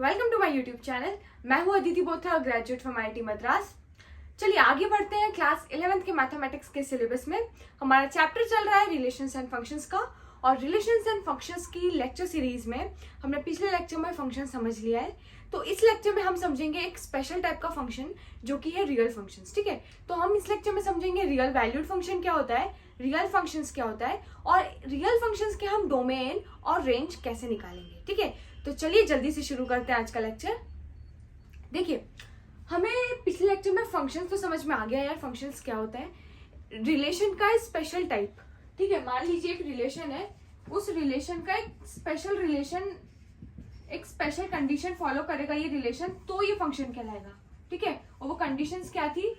Welcome to my YouTube channel. मैं हूं Aditi Bothra, graduate from IIT Madras. चलिए आगे बढ़ते हैं क्लास 11th के मैथमेटिक्स के सिलेबस में। हमारा चैप्टर चल रहा है रिलेशंस एंड फंक्शंस का, और रिलेशंस एंड फंक्शंस की लेक्चर सीरीज में हमने पिछले लेक्चर में फंक्शन समझ लिया है। तो इस लेक्चर में हम समझेंगे एक स्पेशल टाइप का फंक्शन जो कि है रियल फंक्शंस। ठीक है, तो हम इस लेक्चर में समझेंगे रियल वैल्यूड फंक्शन क्या होता है, रियल फंक्शंस क्या होता है, और रियल फंक्शंस के हम डोमेन और रेंज कैसे निकालेंगे। ठीक है, तो चलिए जल्दी से शुरू करते हैं आज का लेक्चर। देखिए, हमें पिछले लेक्चर में फंक्शंस तो समझ में आ गया यार, फंक्शंस क्या होता है। रिलेशन का स्पेशल टाइप, ठीक है, मान लीजिए एक रिलेशन है, उस रिलेशन का एक स्पेशल रिलेशन, एक स्पेशल कंडीशन फॉलो करेगा ये रिलेशन, तो ये फंक्शन कहलाएगा। ठीक है, और वो कंडीशंस क्या थी?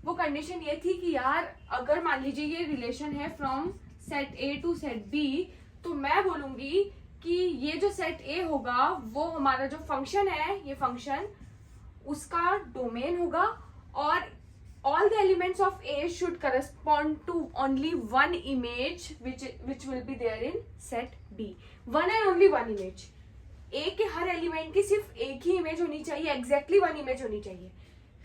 वो कंडीशन ये थी कि यार अगर मान लीजिए ये रिलेशन है from set A to set B, तो मैं बोलूंगी कि ये जो सेट ए होगा वो हमारा जो फंक्शन है, ये फंक्शन उसका डोमेन होगा, और all the elements of A should correspond to only one image which will be there in set B. One and only one image. A के हर एलिमेंट की सिर्फ एक ही इमेज होनी चाहिए, एग्जैक्टली वन इमेज होनी चाहिए।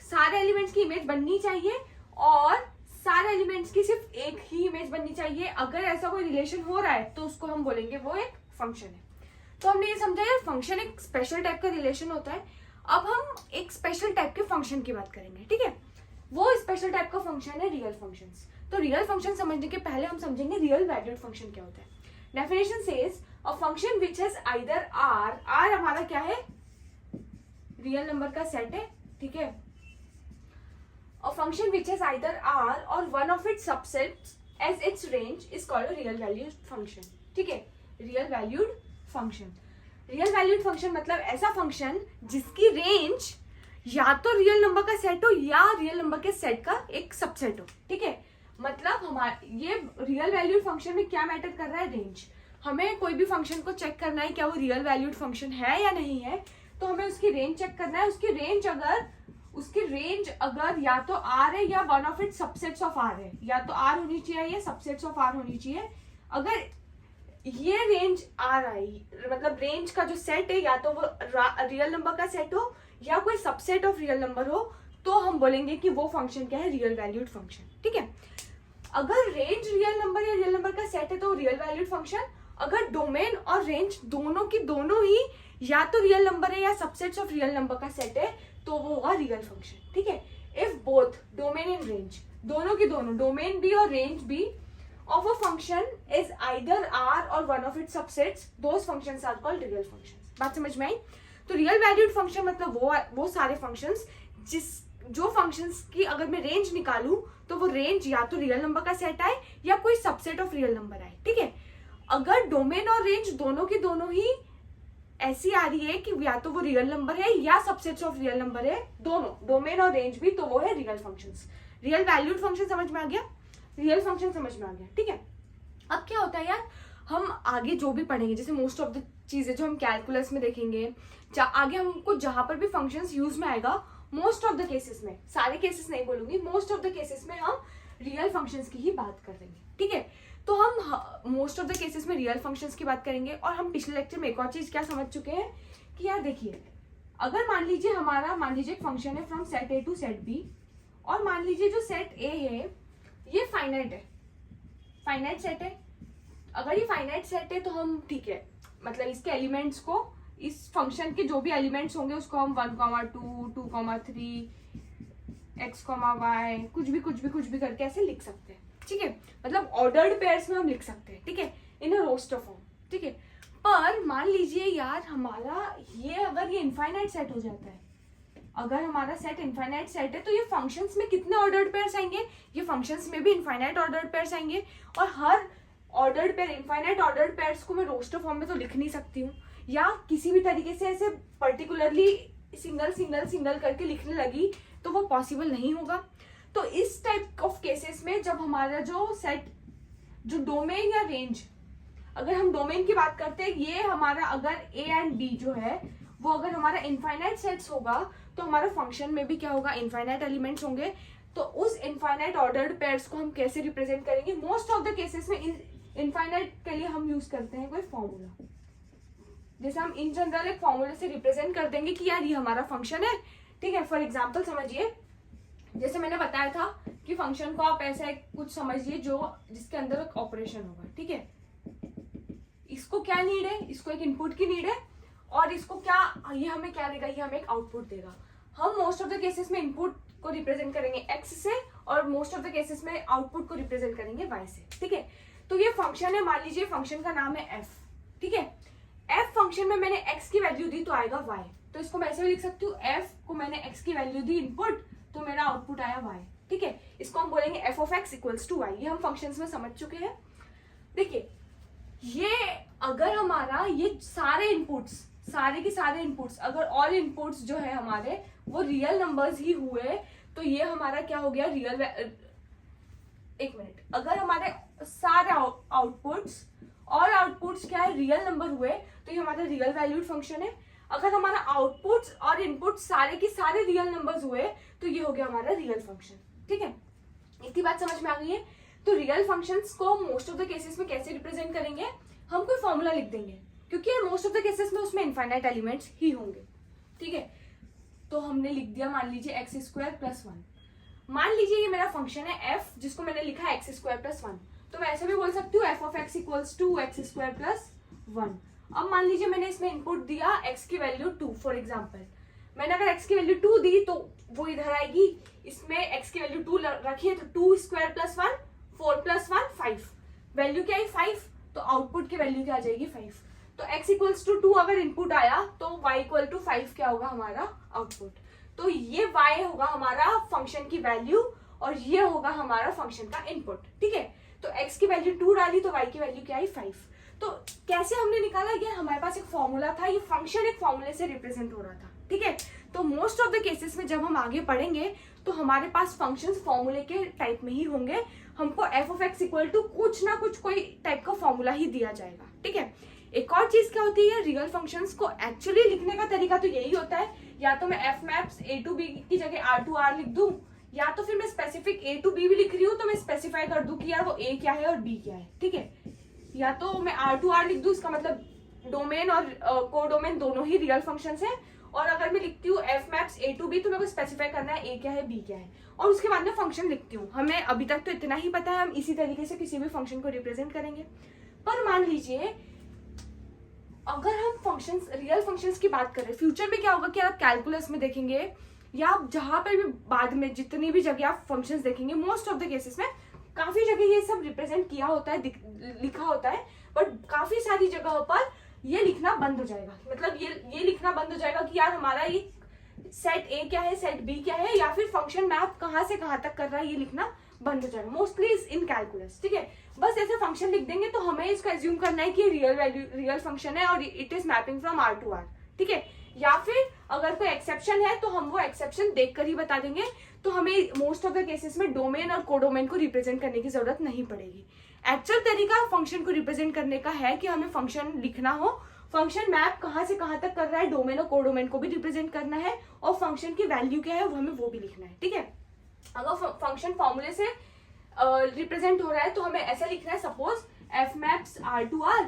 सारे एलिमेंट्स की इमेज बननी चाहिए और सारे एलिमेंट्स की सिर्फ एक ही इमेज बननी चाहिए। अगर ऐसा कोई रिलेशन हो रहा है तो उसको हम बोलेंगे वो एक फंक्शन है। तो हमने ये समझा यार, फंक्शन एक स्पेशल टाइप का रिलेशन होता है। अब हम एक स्पेशल टाइप के फंक्शन की बात करेंगे। ठीक है, वो स्पेशल टाइप का फंक्शन है रियल फंक्शंस। तो रियल फंक्शन समझने के पहले हम समझेंगे रियल वैल्यूड फंक्शन क्या होता है। Definition says a function which has either R हमारा क्या है, रियल नंबर का सेट है। ठीक है, a function which has either r or one of its subsets as its range is called a real valued function. ठीक है, real valued function. real valued function मतलब ऐसा फंक्शन जिसकी रेंज या तो रियल नंबर का सेट हो या रियल नंबर के सेट का एक सबसेट हो। ठीक है, मतलब हमारे ये रियल वैल्यूड फंक्शन में क्या मैटर कर रहा है, रेंज। हमें कोई भी फंक्शन को चेक करना है क्या वो रियल वैल्यूड फंक्शन है या नहीं है, तो हमें उसकी रेंज चेक करना है। उसकी रेंज अगर या तो आर है या one of its subsets of R है, या तो आर होनी चाहिए या सबसेट्स ऑफ आर होनी चाहिए। अगर ये रेंज आर आई, मतलब रेंज का जो सेट है या तो वो रियल नंबर का सेट हो या कोई सबसेट ऑफ रियल नंबर हो, तो हम बोलेंगे कि वो फंक्शन क्या है, रियल वैल्यूड फंक्शन। ठीक है, अगर रेंज रियल नंबर या रियल नंबर का सेट है तो रियल वैल्यूड फंक्शन। अगर डोमेन और रेंज दोनों की दोनों ही या तो रियल नंबर है या सबसेट्स ऑफ रियल नंबर का सेट है, तो वो होगा रियल फंक्शन। ठीक है, if both domain and range, दोनों की दोनों, डोमेन भी और रेंज भी of a function is either R or one of its subsets, those functions are called real functions. बात समझ में आई? तो रियल वैल्यूड फंक्शन मतलब वो सारे फंक्शंस जो फंक्शंस की अगर मैं रेंज निकालूं तो वो रेंज या तो रियल नंबर का सेट आए या कोई सबसेट ऑफ रियल नंबर आए। ठीक है, अगर डोमेन और रेंज दोनों की दोनों ही ऐसी आ रही है कि या तो वो रियल नंबर है या सबसेट्स ऑफ रियल नंबर है, दोनों डोमेन और रेंज भी, तो वो है real functions. Real valued function समझ में आ गया, रियल फंक्शन समझ में आ गया। ठीक है, अब क्या होता है यार, हम आगे जो भी पढ़ेंगे, जैसे मोस्ट ऑफ द चीजें जो हम कैलकुलस में देखेंगे, आगे हमको जहां पर भी फंक्शंस यूज में आएगा, मोस्ट ऑफ द केसेस में, सारे केसेस नहीं बोलूंगी, मोस्ट ऑफ द केसेस में हम रियल फंक्शंस की ही बात करेंगे। ठीक है, तो हम मोस्ट ऑफ द केसेस में रियल फंक्शंस की बात करेंगे। और हम पिछले लेक्चर में एक और चीज क्या समझ चुके हैं कि यार देखिए, अगर मान लीजिए एक फंक्शन है from set A to set B, और मान लीजिए जो सेट ए है ये फाइनाइट है, फाइनाइट सेट है। अगर ये फाइनाइट सेट है तो हम, ठीक है, मतलब इसके एलिमेंट्स को, इस फंक्शन के जो भी एलिमेंट्स होंगे उसको हम 1, 2, 2, 3, x, y कुछ भी करके ऐसे लिख सकते हैं। ठीक है, मतलब ऑर्डर्ड पेयर्स में हम लिख सकते हैं। ठीक है, इन अ रोस्टर फॉर्म। ठीक है, पर मान लीजिए यार हमारा अगर ये इनफाइनाइट सेट हो जाता है, अगर हमारा सेट इनफाइनाइट सेट है, तो ये फंक्शंस में कितने ऑर्डर्ड पेयर्स आएंगे, ये फंक्शंस में भी इनफाइनाइट ऑर्डर्ड पेयर्स आएंगे। और हर ordered pair, infinite ordered pairs को मैं रोस्टर फॉर्म में तो लिख नहीं सकती हूँ, या किसी भी तरीके से ऐसे पर्टिकुलरली सिंगल करके लिखने लगी तो वो पॉसिबल नहीं होगा। तो इस टाइप ऑफ केसेस में जब हमारा जो सेट, जो डोमेन या रेंज, अगर हम डोमेन की बात करते हैं, ये हमारा अगर ए एंड बी जो है वो अगर हमारा इनफाइनाइट सेट्स होगा, तो हमारा फंक्शन में भी क्या होगा, इनफाइनाइट एलिमेंट्स होंगे। तो उस इनफाइनाइट ऑर्डर्ड पेयर्स को हम कैसे रिप्रेजेंट करेंगे? मोस्ट ऑफ द केसेस में इनफाइनाइट के लिए हम यूज करते हैं कोई फॉर्मूला। जैसे हम इन जनरल एक फॉर्मूले से रिप्रेजेंट कर देंगे कि यार ये हमारा फंक्शन है, ठीक है। फॉर एग्जाम्पल समझिए, जैसे मैंने बताया था कि फंक्शन को आप ऐसा कुछ समझिए जो जिसके अंदर एक ऑपरेशन होगा, ठीक है। इसको क्या नीड है, इसको एक इनपुट की नीड है, और इसको क्या, ये हमें क्या देगा, ये हमें एक आउटपुट देगा। हम मोस्ट ऑफ द केसेस में इनपुट को रिप्रेजेंट करेंगे x से, और मोस्ट ऑफ द केसेस में आउटपुट को रिप्रेजेंट करेंगे y से, ठीक है। तो ये फंक्शन है, मान लीजिए फंक्शन का नाम है f, ठीक है। f फंक्शन में मैंने x की वैल्यू दी तो आएगा y, तो इसको मैं ऐसे भी लिख सकती हूँ, f को मैंने x की वैल्यू दी इनपुट, तो मेरा आउटपुट आया y, ठीक है। इसको हम बोलेंगे f of x equals to y। ये हम फंक्शंस में समझ चुके हैं। देखिए, ये अगर हमारा ये सारे इनपुट्स, सारे के सारे इनपुट्स, अगर ऑल इनपुट्स जो है हमारे वो रियल नंबर्स ही हुए, तो ये हमारा क्या हो गया, रियल, एक मिनट, अगर हमारे सारे आउटपुट्स, ऑल आउटपुट्स क्या है, रियल नंबर हुए, तो ये हमारा रियल वैल्यूड फंक्शन है। अगर हमारा आउटपुट्स और इनपुट सारे के सारे रियल नंबर्स हुए, तो ये हो गया हमारा रियल फंक्शन, ठीक है। इतनी बात समझ में आ गई है। तो रियल फंक्शंस को मोस्ट ऑफ द केसेस में कैसे रिप्रेजेंट करेंगे, हम कोई फॉर्मूला लिख देंगे, क्योंकि मोस्ट ऑफ द केसेस में उसमें इनफाइनाइट एलिमेंट्स ही होंगे, ठीक है। तो हमने लिख दिया, मान लीजिए एक्स स्क्वायर प्लस 1। मान लीजिए ये मेरा फंक्शन है f, जिसको मैंने लिखा है एक्स स्क्वायर प्लस 1, तो मैं ऐसे भी बोल सकती हूँ f of x equals to x square plus 1। अब मान लीजिए मैंने इसमें इनपुट दिया x की वैल्यू 2, फॉर एग्जाम्पल मैंने अगर x की वैल्यू 2 दी तो वो इधर आएगी, इसमें x की वैल्यू 2 रखी है, तो 2 स्क्वायर प्लस 1, 4 प्लस 1 5, वैल्यू क्या है 5, तो आउटपुट की वैल्यू क्या आ जाएगी 5। तो x इक्वल्स टू 2 अगर इनपुट आया तो y इक्वल टू 5 क्या होगा हमारा आउटपुट। तो ये y होगा हमारा फंक्शन की वैल्यू, और ये होगा हमारा फंक्शन का इनपुट, ठीक है। तो x की वैल्यू 2 डाली तो y की वैल्यू क्या आई 5। तो कैसे हमने निकाला, ये हमारे पास एक फॉर्मूला था, ये फंक्शन एक फॉर्मूले से रिप्रेजेंट हो रहा था, ठीक है। तो मोस्ट ऑफ द केसेस में जब हम आगे पढ़ेंगे तो हमारे पास फंक्शंस फॉर्मूले के टाइप में ही होंगे, हमको f of x equal to कुछ ना कुछ कोई टाइप का फॉर्मूला ही दिया जाएगा, ठीक है। एक और चीज क्या होती है, रियल फंक्शंस को एक्चुअली लिखने का तरीका तो यही होता है, या तो मैं f maps a to b की जगह r टू r लिख दूं, या तो फिर मैं स्पेसिफिक a टू b भी लिख रही हूँ तो मैं स्पेसिफाई कर दूं कि यार वो a क्या है और b क्या है, ठीक है। या तो मैं r टू r लिख दूं, इसका मतलब डोमेन और कोडोमेन दोनों ही रियल फंक्शंस हैं। और अगर मैं लिखती हूँ f maps a to b, तो मेरे को स्पेसिफाई करना है a क्या है b क्या है, और उसके बाद में फंक्शन लिखती हूँ। हमें अभी तक तो इतना ही पता है, हम इसी तरीके से किसी भी फंक्शन को रिप्रेजेंट करेंगे। पर मान लीजिए अगर हम फंक्शंस, रियल फंक्शंस की बात करें, फ्यूचर में क्या होगा कि आप कैलकुलस में देखेंगे या आप जहां पर भी बाद में जितनी भी जगह आप फंक्शंस देखेंगे, मोस्ट ऑफ द केसेस में काफी जगह ये सब रिप्रेजेंट किया होता है, लिखा होता है, बट काफी सारी जगहों पर ये लिखना बंद हो जाएगा। मतलब ये लिखना बंद हो जाएगा कि यार हमारा ये सेट ए क्या है, सेट बी क्या है, या फिर फंक्शन मैप कहाँ से कहाँ तक कर रहा है, ये लिखना बंद हो जाएगा मोस्टली इन कैलकुलस, ठीक है। बस ऐसे फंक्शन लिख देंगे तो हमें इसको एज्यूम करना है कि रियल वैल्यू, रियल फंक्शन है और it is mapping from R to R, ठीक है। या फिर अगर कोई एक्सेप्शन है तो हम वो एक्सेप्शन देखकर ही बता देंगे, तो हमें मोस्ट ऑफ द केसेस में डोमेन और कोडोमेन को रिप्रेजेंट करने की जरूरत नहीं पड़ेगी। एक्चुअल तरीका फंक्शन को रिप्रेजेंट करने का है कि हमें फंक्शन लिखना हो, फंक्शन मैप कहाँ से कहाँ तक कर रहा है, डोमेन और कोडोमेन को भी रिप्रेजेंट करना है, और फंक्शन की वैल्यू क्या है वो हमें वो भी लिखना है, ठीक है। अगर फंक्शन फॉर्मूले से रिप्रेजेंट हो रहा है तो हमें ऐसा लिखना है, suppose f maps r to r,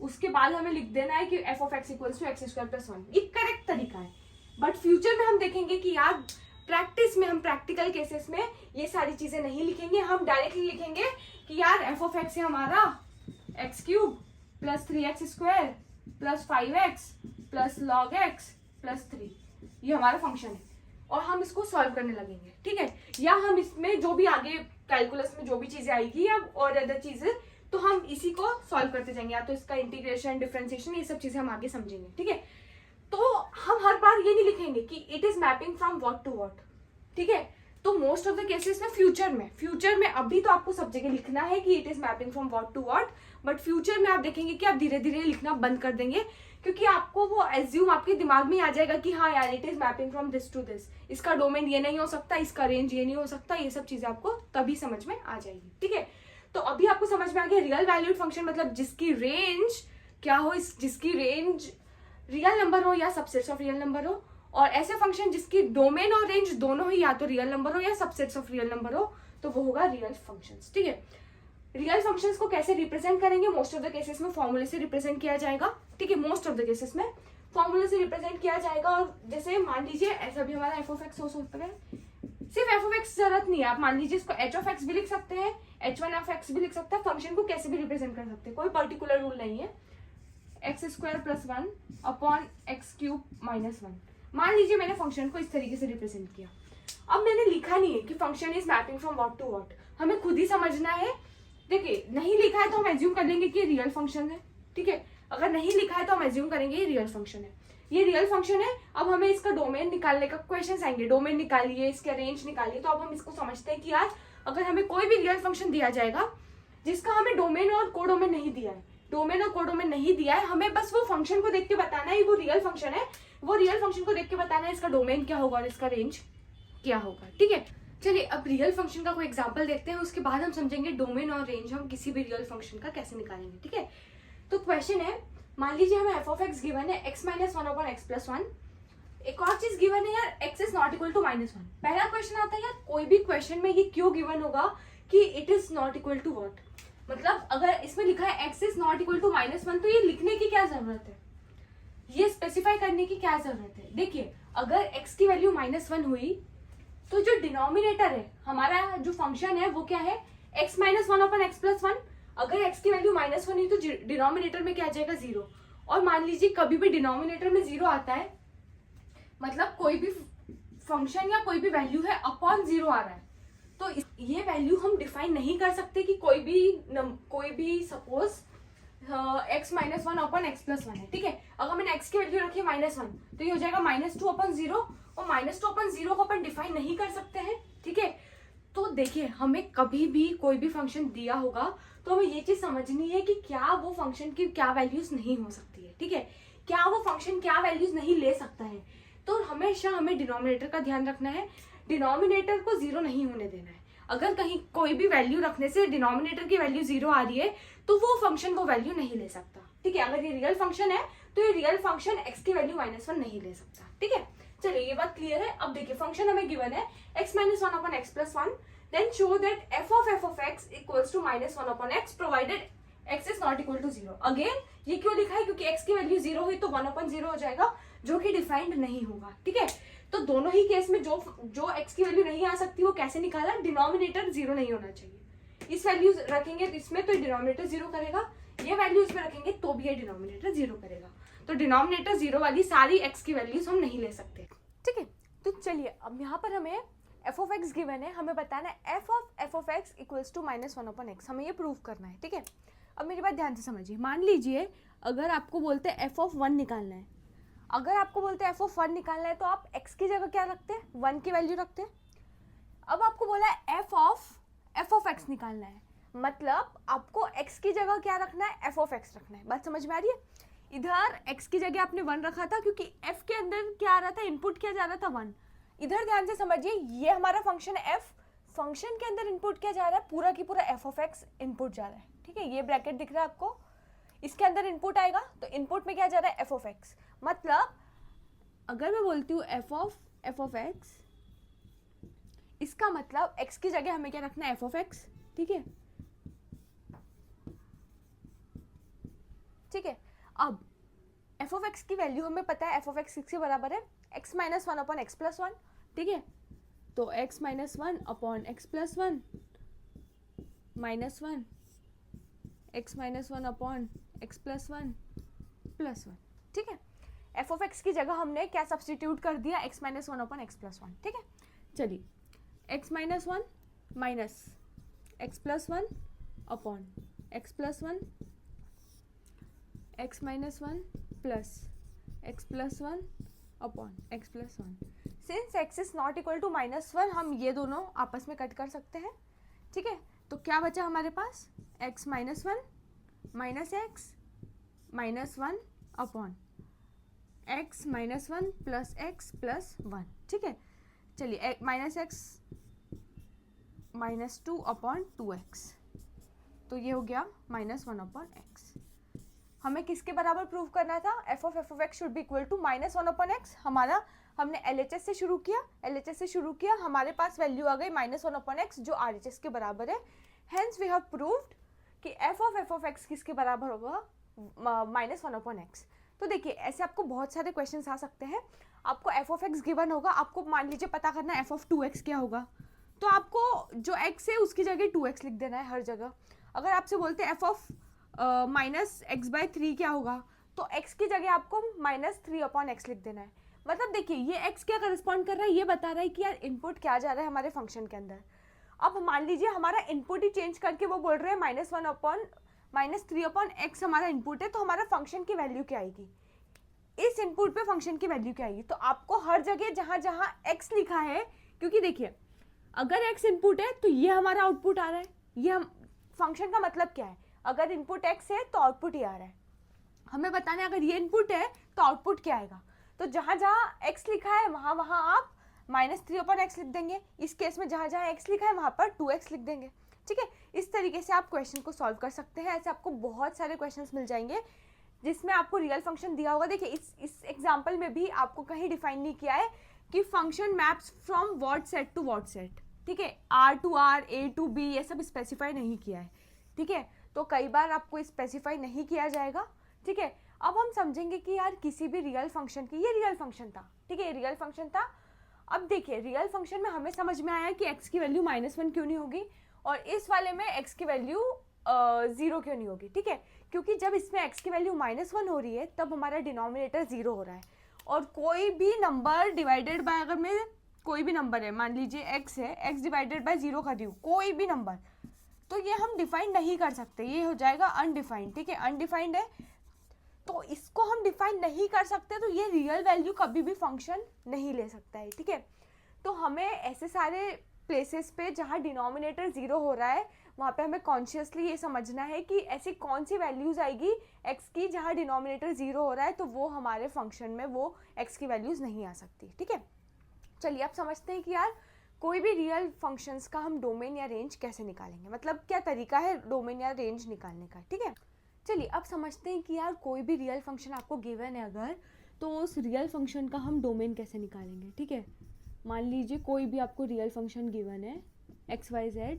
उसके बाद हमें लिख देना है कि f of x equals to x square plus 1। ये करेक्ट तरीका है। बट फ्यूचर में हम देखेंगे कि यार प्रैक्टिस में, हम प्रैक्टिकल केसेस में ये सारी चीजें नहीं लिखेंगे, हम डायरेक्टली लिखेंगे कि यार f ऑफ x है हमारा x cube plus 3x square plus 5x plus log x plus 3, ये हमारा फंक्शन है, और हम इसको सॉल्व करने लगेंगे, ठीक है। या हम इसमें जो भी आगे कैलकुलस में जो भी चीजें आएगी या और अदर चीजें, तो हम इसी को सॉल्व करते जाएंगे, या तो इसका इंटीग्रेशन, डिफरेंशिएशन, ये सब चीजें हम आगे समझेंगे, ठीक है। तो हम हर बार ये नहीं लिखेंगे कि it is mapping from what to what, ठीक है। तो मोस्ट ऑफ द केसेस में फ्यूचर में अभी तो आपको सब जगह लिखना है कि it is mapping from what to what, but future में आप देखेंगे कि आप धीरे धीरे लिखना बंद कर देंगे, क्योंकि आपको वो एज्यूम आपके दिमाग में आ जाएगा कि हाँ यार it is mapping from this to this, इसका डोमेन ये नहीं हो सकता, इसका रेंज ये नहीं हो सकता, ये सब चीजें आपको तभी समझ में आ जाएगी, ठीक है। तो अभी आपको समझ में आ गया रियल वैल्यूड फंक्शन मतलब जिसकी रेंज क्या हो, जिसकी रेंज रियल नंबर हो या सबसेट्स ऑफ रियल नंबर हो, और ऐसे फंक्शन जिसकी डोमेन और रेंज दोनों ही या तो रियल नंबर हो या सबसेट्स ऑफ रियल नंबर हो, तो वो होगा रियल फंक्शंस, ठीक है। रियल फंक्शंस को कैसे रिप्रेजेंट करेंगे, मोस्ट ऑफ द केसेस में फॉर्मूले से रिप्रेजेंट किया जाएगा, ठीक है, मोस्ट ऑफ द केसेस में फॉर्मूले से रिप्रेजेंट किया जाएगा। और जैसे मान लीजिए ऐसा भी हमारा एफ ऑफ एक्स हो सकता है, सिर्फ एफ ऑफ एक्स जरूरत नहीं है, आप मान लीजिए इसको एच ऑफ एक्स भी लिख सकते हैं, एच वन ऑफ एक्स भी लिख सकते हैं, फंक्शन को कैसे भी रिप्रेजेंट कर सकते हैं, कोई पर्टिकुलर रूल नहीं है। X square plus 1 upon x cube minus 1, मान लीजिए मैंने फंक्शन को इस तरीके से रिप्रेजेंट किया। अब मैंने लिखा नहीं है कि function is mapping from what to what, हमें खुद ही समझना है। देखिए नहीं लिखा है तो हम एज्यूम कर लेंगे कि रियल फंक्शन है, ठीक है, अगर नहीं लिखा है तो हम एज्यूम करेंगे ये रियल फंक्शन है, ये रियल फंक्शन है। अब हमें इसका डोमेन निकालने का क्वेश्चन आएंगे, डोमेन निकालिए, इसके रेंज निकालिए। तो अब हम इसको समझते हैं कि यार अगर हमें कोई भी रियल फंक्शन दिया जाएगा जिसका हमें डोमेन और कोडोमेन नहीं दिया है, डोमेन और कोडोमेन नहीं दिया है, हमें बस वो फंक्शन को देख के बताना है वो रियल फंक्शन है, वो रियल फंक्शन को देख के बताना है इसका डोमेन क्या होगा और इसका रेंज क्या होगा, ठीक है। चलिए अब रियल फंक्शन का कोई एग्जांपल देखते हैं, उसके बाद हम समझेंगे डोमेन और रेंज हम किसी भी रियल फंक्शन का कैसे निकालेंगे, ठीक है। तो क्वेश्चन है, मान लीजिए हमें एफ ऑफ एक्स गिवन है x minus 1 upon x plus 1। एक और चीज गिवन है यार, x is not equal to minus 1। पहला क्वेश्चन आता है यार कोई भी क्वेश्चन में ये क्यों गिवन होगा कि it is not equal to what, मतलब अगर इसमें लिखा है x is not equal to minus 1 तो ये लिखने की क्या जरूरत है, ये स्पेसिफाई करने की क्या जरूरत है। देखिए अगर एक्स की वैल्यू -1 हुई तो जो डिनोमिनेटर है हमारा जो फंक्शन है वो क्या है, x minus 1 upon x plus 1। अगर एक्स की वैल्यू -1 हुई तो डिनोमिनेटर में क्या आ जाएगा, 0। और मान लीजिए कभी भी डिनोमिनेटर में 0 आता है, मतलब कोई भी फंक्शन या कोई भी वैल्यू है अपॉन 0 आ रहा है, तो ये वैल्यू हम डिफाइन नहीं कर सकते कि कोई भी suppose x minus 1 upon x plus 1 है, ठीक है। अगर मैंने एक्स की वैल्यू रखी है -1 तो ये हो जाएगा -2 अपॉन 0, और -2 अपॉन 0 को अपन डिफाइन नहीं कर सकते हैं, ठीक है। तो देखिए हमें कभी भी कोई भी फंक्शन दिया होगा तो हमें ये चीज समझनी है कि क्या वो फंक्शन की क्या वैल्यूज नहीं हो सकती है, ठीक है, क्या वो फंक्शन क्या वैल्यूज नहीं ले सकता है। तो हमेशा हमें डिनोमिनेटर का ध्यान रखना है, डिनोमिनेटर को 0 नहीं होने देना है। अगर कहीं कोई भी वैल्यू रखने से डिनोमिनेटर की वैल्यू 0 आ रही है तो वो फंक्शन वो वैल्यू नहीं ले सकता, ठीक है। अगर ये रियल फंक्शन है तो ये रियल फंक्शन एक्स की वैल्यू -1 नहीं ले सकता, ठीक है। चलिए ये बात क्लियर है। अब देखिए फंक्शन हमें गिवन है x minus 1 upon x plus 1, then show that f of x equals to -1 upon x provided x is not equal to 0। Again ये क्यों लिखा है, क्योंकि x की वैल्यू 0 हुई तो 1 अपॉन 0 हो जाएगा जो कि डिफाइंड नहीं होगा, ठीक है। तो दोनों ही केस में जो x की वैल्यू नहीं आ सकती वो कैसे निकाला, डिनोमिनेटर 0 नहीं होना चाहिए। इस वैल्यू रखेंगे इसमें तो डिनोमिनेटर 0 करेगा, ये वैल्यू इसमें रखेंगे तो भी ये डिनोमिनेटर 0 करेगा। तो डिनोमिनेटर 0 वाली सारी x की वैल्यूज हम नहीं ले सकते, ठीक है। तो चलिए अब यहाँ पर हमें f ऑफ x गिवन है, हमें बताना है f of x equals to -1 upon x, हमें ये प्रूव करना है, ठीक है। अब मेरी बात ध्यान से समझिए, मान लीजिए अगर आपको बोलते हैं f ऑफ 1 निकालना है, अगर आपको बोलते हैं f ऑफ 1 निकालना है तो आप x की जगह क्या रखते हैं, 1 की वैल्यू रखते हैं। अब आपको बोला है f ऑफ x निकालना है, मतलब आपको x की जगह क्या रखना है, f ऑफ x रखना है। बात समझ में आ रही है। इधर x की जगह आपने 1 रखा था क्योंकि f के अंदर क्या आ रहा था, इनपुट क्या जा रहा था 1। इधर ध्यान से समझिए, ये हमारा फंक्शन है f, फंक्शन के अंदर इनपुट क्या जा रहा है, पूरा की पूरा f ऑफ x इनपुट जा रहा है, ठीक है। ये ब्रैकेट दिख रहा है आपको, इसके अंदर इनपुट आएगा तो इनपुट में क्या जा रहा है, f ऑफ x। मतलब अगर मैं बोलती हूँ f ऑफ x, इसका मतलब x की जगह हमें क्या रखना है, f ऑफ x, ठीक है, ठीक है। अब f ऑफ x की वैल्यू हमें पता है, f ऑफ x के बराबर है x minus 1 upon x plus 1, ठीक है। तो x minus 1 upon x plus 1 -1, x minus 1 upon x plus 1 +1, ठीक है। f ऑफ x की जगह हमने क्या सब्सटीट्यूट कर दिया, x minus 1 upon x plus 1, ठीक है। चलिए x minus 1 minus x plus 1 upon x plus 1, x minus 1 plus x plus 1 upon x plus 1। Since x is not equal to -1 हम ये दोनों आपस में कट कर सकते हैं, ठीक है। तो क्या बचा हमारे पास, x minus 1 minus x minus 1 upon x minus 1 plus x plus 1, ठीक है। चलिए minus x minus 2 upon 2x, तो ये हो गया -1 अपॉन x। हमें किसके बराबर प्रूव करना था, f of x should be equal to -1 upon x। हमारा हमने LHS से शुरू किया, हमारे पास वैल्यू आ गई -1 अपॉन x जो RHS के बराबर है। हेंस वी हैव प्रूव्ड कि f(x) किसके बराबर होगा, -1/x। तो देखिए ऐसे आपको बहुत सारे क्वेश्चंस आ सकते हैं। आपको f(x) गिवन होगा, आपको मान लीजिए पता करना है f(2x) क्या होगा, तो आपको जो x है उसकी जगह 2x लिख देना है हर जगह। अगर आपसे बोलते हैं f(-x/3) क्या होगा, तो x की जगह आपको -3/x लिख देना है। मतलब देखिए ये x क्या करस्पॉन्ड कर रहा है, ये बता रहा है कि यार इनपुट क्या जा रहा है हमारे फंक्शन के अंदर। अब मान लीजिए हमारा इनपुट ही चेंज करके वो बोल रहे हैं -3/x हमारा इनपुट है, तो हमारा फंक्शन की वैल्यू क्या आएगी, इस इनपुट पे फंक्शन की वैल्यू क्या आएगी। तो आपको हर जगह जहां जहां x लिखा है, क्योंकि देखिए अगर x इनपुट है तो ये हमारा आउटपुट आ रहा है, ये हम फंक्शन का मतलब क्या है, अगर इनपुट x है तो आउटपुट ही आ रहा है। हमें बताना है अगर ये इनपुट है तो आउटपुट क्या आएगा। तो जहां जहां x लिखा है वहां वहां आप -3/x लिख देंगे। इस केस में जहां जहां x लिखा है वहां पर 2x लिख देंगे। ठीक है, इस तरीके से आप क्वेश्चन को सॉल्व कर सकते हैं। ऐसे आपको बहुत सारे क्वेश्चंस मिल जाएंगे जिसमें आपको रियल फंक्शन दिया होगा। देखिए इस एग्जाम्पल में भी आपको कहीं डिफाइन नहीं किया है कि function maps from what set to what set. ठीक है, R to R, A to B ये सब स्पेसिफाई नहीं किया है। ठीक है, तो कई बार आपको स्पेसिफाई नहीं किया जाएगा। ठीक है, अब हम समझेंगे कि यार किसी भी रियल फंक्शन की, ये रियल फंक्शन था। ठीक है, ये रियल फंक्शन था। अब देखिए रियल फंक्शन में हमें समझ में आया कि x की वैल्यू -1 क्यों नहीं होगी, और इस वाले में x की वैल्यू 0 क्यों नहीं होगी। ठीक है, क्योंकि जब इसमें x की वैल्यू -1 हो रही है तब हमारा डिनोमिनेटर 0 हो रहा है, और कोई भी नंबर डिवाइडेड बाय, अगर मैं कोई भी नंबर है, मान लीजिए x है, x डिवाइडेड बाय 0 कर रही हूँ, कोई भी नंबर, तो ये हम डिफाइन नहीं कर सकते, ये हो जाएगा अनडिफाइंड। ठीक है, अनडिफाइंड है तो इसको हम डिफाइन नहीं कर सकते, तो ये रियल वैल्यू कभी भी फंक्शन नहीं ले सकता है। ठीक है, तो हमें ऐसे सारे प्लेसेस पे जहाँ डिनोमिनेटर 0 हो रहा है वहाँ पे हमें कॉन्शियसली ये समझना है कि ऐसी कौन सी वैल्यूज़ आएगी x की जहाँ डिनोमिनेटर 0 हो रहा है, तो वो हमारे फंक्शन में वो x की वैल्यूज़ नहीं आ सकती। ठीक है, चलिए आप समझते हैं कि यार कोई भी रियल फंक्शंस का हम डोमेन या रेंज कैसे निकालेंगे, मतलब क्या तरीका है डोमेन या रेंज निकालने का। ठीक है, चलिए अब समझते हैं कि यार कोई भी रियल फंक्शन आपको गिवन है अगर, तो उस रियल फंक्शन का हम डोमेन कैसे निकालेंगे। ठीक है, मान लीजिए कोई भी आपको रियल फंक्शन गिवन है XYZ,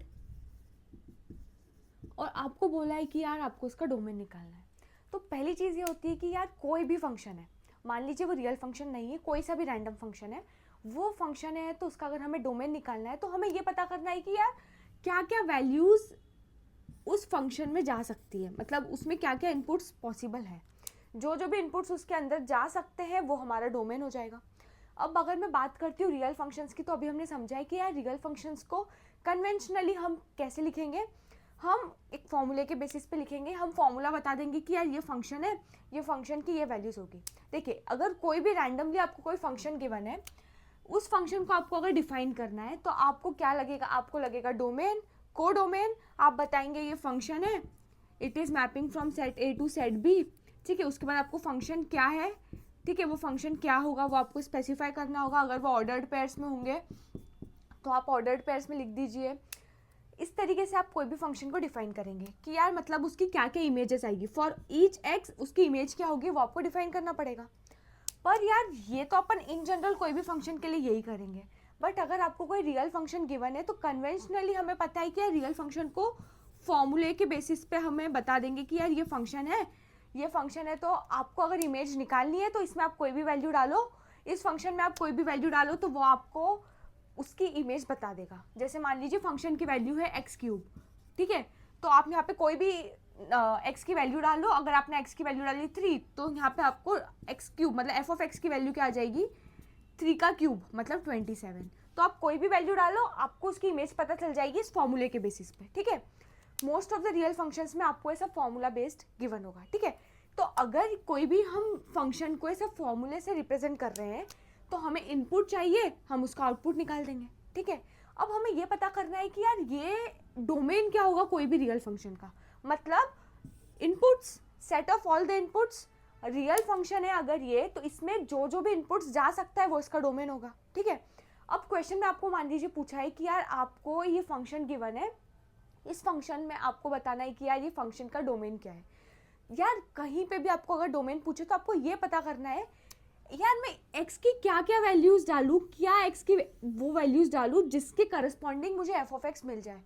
और आपको बोला है कि यार आपको उसका डोमेन निकालना है। तो पहली चीज़ ये होती है कि यार कोई भी फंक्शन है, मान लीजिए वो रियल फंक्शन नहीं है, कोई सा भी रैंडम फंक्शन है, वो फंक्शन है, तो उसका अगर हमें डोमेन निकालना है तो हमें ये पता करना है कि यार क्या क्या वैल्यूज़ उस फंक्शन में जा सकती है, मतलब उसमें क्या क्या इनपुट्स पॉसिबल है, जो जो भी इनपुट्स उसके अंदर जा सकते हैं वो हमारा डोमेन हो जाएगा। अब अगर मैं बात करती हूँ रियल फंक्शंस की, तो अभी हमने समझा है कि यार रियल फंक्शंस को कन्वेंशनली हम कैसे लिखेंगे, हम एक फॉर्मूले के बेसिस पे लिखेंगे। हम फॉर्मूला बता देंगे कि यार ये फंक्शन है, ये फंक्शन की ये वैल्यूज़ होगी। देखिए अगर कोई भी रैंडमली आपको कोई फंक्शन गिवन है, उस फंक्शन को आपको अगर डिफाइन करना है तो आपको क्या लगेगा, आपको लगेगा डोमेन, को डोमेन। आप बताएंगे ये फंक्शन है, it is mapping from set A to set B। ठीक है, उसके बाद आपको फंक्शन क्या है, ठीक है, वो फंक्शन क्या होगा वो आपको स्पेसिफाई करना होगा। अगर वो ऑर्डर्ड पेयर्स में होंगे तो आप ऑर्डर्ड पेयर्स में लिख दीजिए। इस तरीके से आप कोई भी फंक्शन को डिफाइन करेंगे कि यार मतलब उसकी क्या क्या इमेजेस आएगी, फॉर ईच x उसकी इमेज क्या होगी वो आपको डिफाइन करना पड़ेगा। पर यार ये तो अपन इन जनरल कोई भी फंक्शन के लिए यही करेंगे, बट अगर आपको कोई रियल फंक्शन गिवन है तो कन्वेंशनली हमें पता है कि यार रियल फंक्शन को फॉर्मूले के बेसिस पे हमें बता देंगे कि यार ये फंक्शन है, ये फंक्शन है, तो आपको अगर इमेज निकालनी है तो इसमें आप कोई भी वैल्यू डालो, इस फंक्शन में आप कोई भी वैल्यू डालो तो वो आपको उसकी इमेज बता देगा। जैसे मान लीजिए फंक्शन की वैल्यू है x3, ठीक है, तो आप यहाँ पे कोई भी x की वैल्यू डालो। अगर आपने x की वैल्यू डाली 3 तो यहाँ पे आपको x3 मतलब f(x) की वैल्यू क्या आ जाएगी, 3 का क्यूब मतलब 27। तो आप कोई भी वैल्यू डालो, आपको उसकी इमेज पता चल जाएगी इस फॉर्मूले के बेसिस पे। ठीक है, most of the real functions में आपको ऐसा फॉर्मूला बेस्ड गिवन होगा। ठीक है, तो अगर कोई भी हम फंक्शन को ऐसा फॉर्मूले से रिप्रेजेंट कर रहे हैं तो हमें इनपुट चाहिए, हम उसका आउटपुट निकाल देंगे। ठीक है, अब हमें ये पता करना है कि यार ये डोमेन क्या होगा कोई भी रियल फंक्शन का, मतलब inputs, set of all the inputs. Real function है अगर ये, तो इसमें जो जो भी इनपुट्स जा सकता है वो इसका डोमेन होगा। ठीक है, अब क्वेश्चन में आपको मान लीजिए पूछा है कि यार आपको ये फंक्शन गिवन है, इस फंक्शन में आपको बताना है कि यार ये फंक्शन का डोमेन क्या है। यार कहीं पे भी आपको अगर डोमेन पूछे तो आपको ये पता करना है यार मैं x की क्या क्या वैल्यूज़ डालूँ, क्या x की वो वैल्यूज़ डालूँ जिसके करस्पॉन्डिंग मुझे f(x) मिल जाए।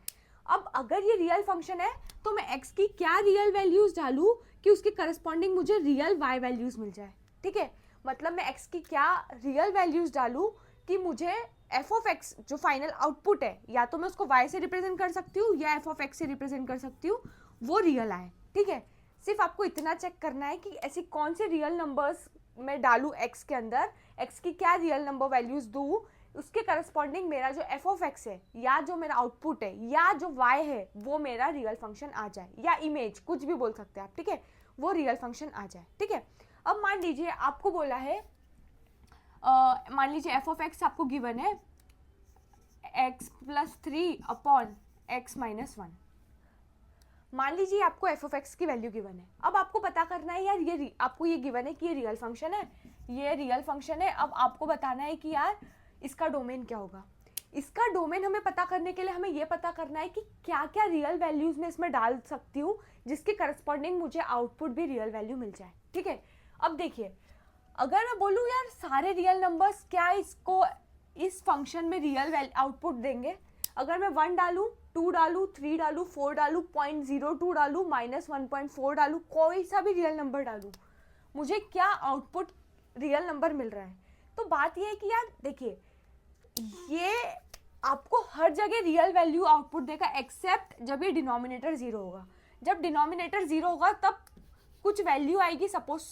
अब अगर ये रियल फंक्शन है तो मैं x की क्या रियल वैल्यूज डालूँ कि उसके करस्पॉन्डिंग मुझे रियल y वैल्यूज मिल जाए, ठीक है। मतलब मैं x की क्या रियल वैल्यूज डालूँ कि मुझे f ऑफ x जो फाइनल आउटपुट है, या तो मैं उसको y से रिप्रेजेंट कर सकती हूँ या f ऑफ x से रिप्रेजेंट कर सकती हूँ, वो रियल आए, ठीक है। सिर्फ आपको इतना चेक करना है कि ऐसी कौन से रियल नंबर्स मैं डालूँ x के अंदर, x की क्या रियल नंबर वैल्यूज दूँ, उसके करस्पॉन्डिंग मेरा जो f ऑफ x है या जो मेरा आउटपुट है या जो y है वो मेरा रियल फंक्शन आ जाए, या इमेज कुछ भी बोल सकते हैं आप, ठीक है, वो रियल फंक्शन आ जाए, ठीक है। अब मान लीजिए आपको बोला है, मान लीजिए f ऑफ x आपको गिवन है x+3/x-1। मान लीजिए आपको f ऑफ x की वैल्यू गिवन है। अब आपको पता करना है यार ये आपको ये गिवन है कि ये रियल फंक्शन है, ये रियल फंक्शन है। अब आपको बताना है कि यार इसका डोमेन क्या होगा। इसका डोमेन हमें पता करने के लिए हमें ये पता करना है कि क्या क्या रियल वैल्यूज में इसमें डाल सकती हूँ जिसके करस्पॉन्डिंग मुझे आउटपुट भी रियल वैल्यू मिल जाए, ठीक है। अब देखिए, अगर मैं बोलूँ यार सारे रियल नंबर्स क्या इसको इस फंक्शन में रियल आउटपुट देंगे, अगर मैं 1 डालूँ, 2 डालूँ, 3 डालूँ, 4 डालूँ, 0.02 डालूँ, -1.4 डालूँ, कोई सा भी रियल नंबर डालूँ, मुझे क्या आउटपुट रियल नंबर मिल रहा है। तो बात ये है कि यार देखिए, ये आपको हर जगह रियल वैल्यू आउटपुट देगा एक्सेप्ट जब ये डिनोमिनेटर 0 होगा। जब डिनोमिनेटर 0 होगा तब कुछ वैल्यू आएगी। सपोज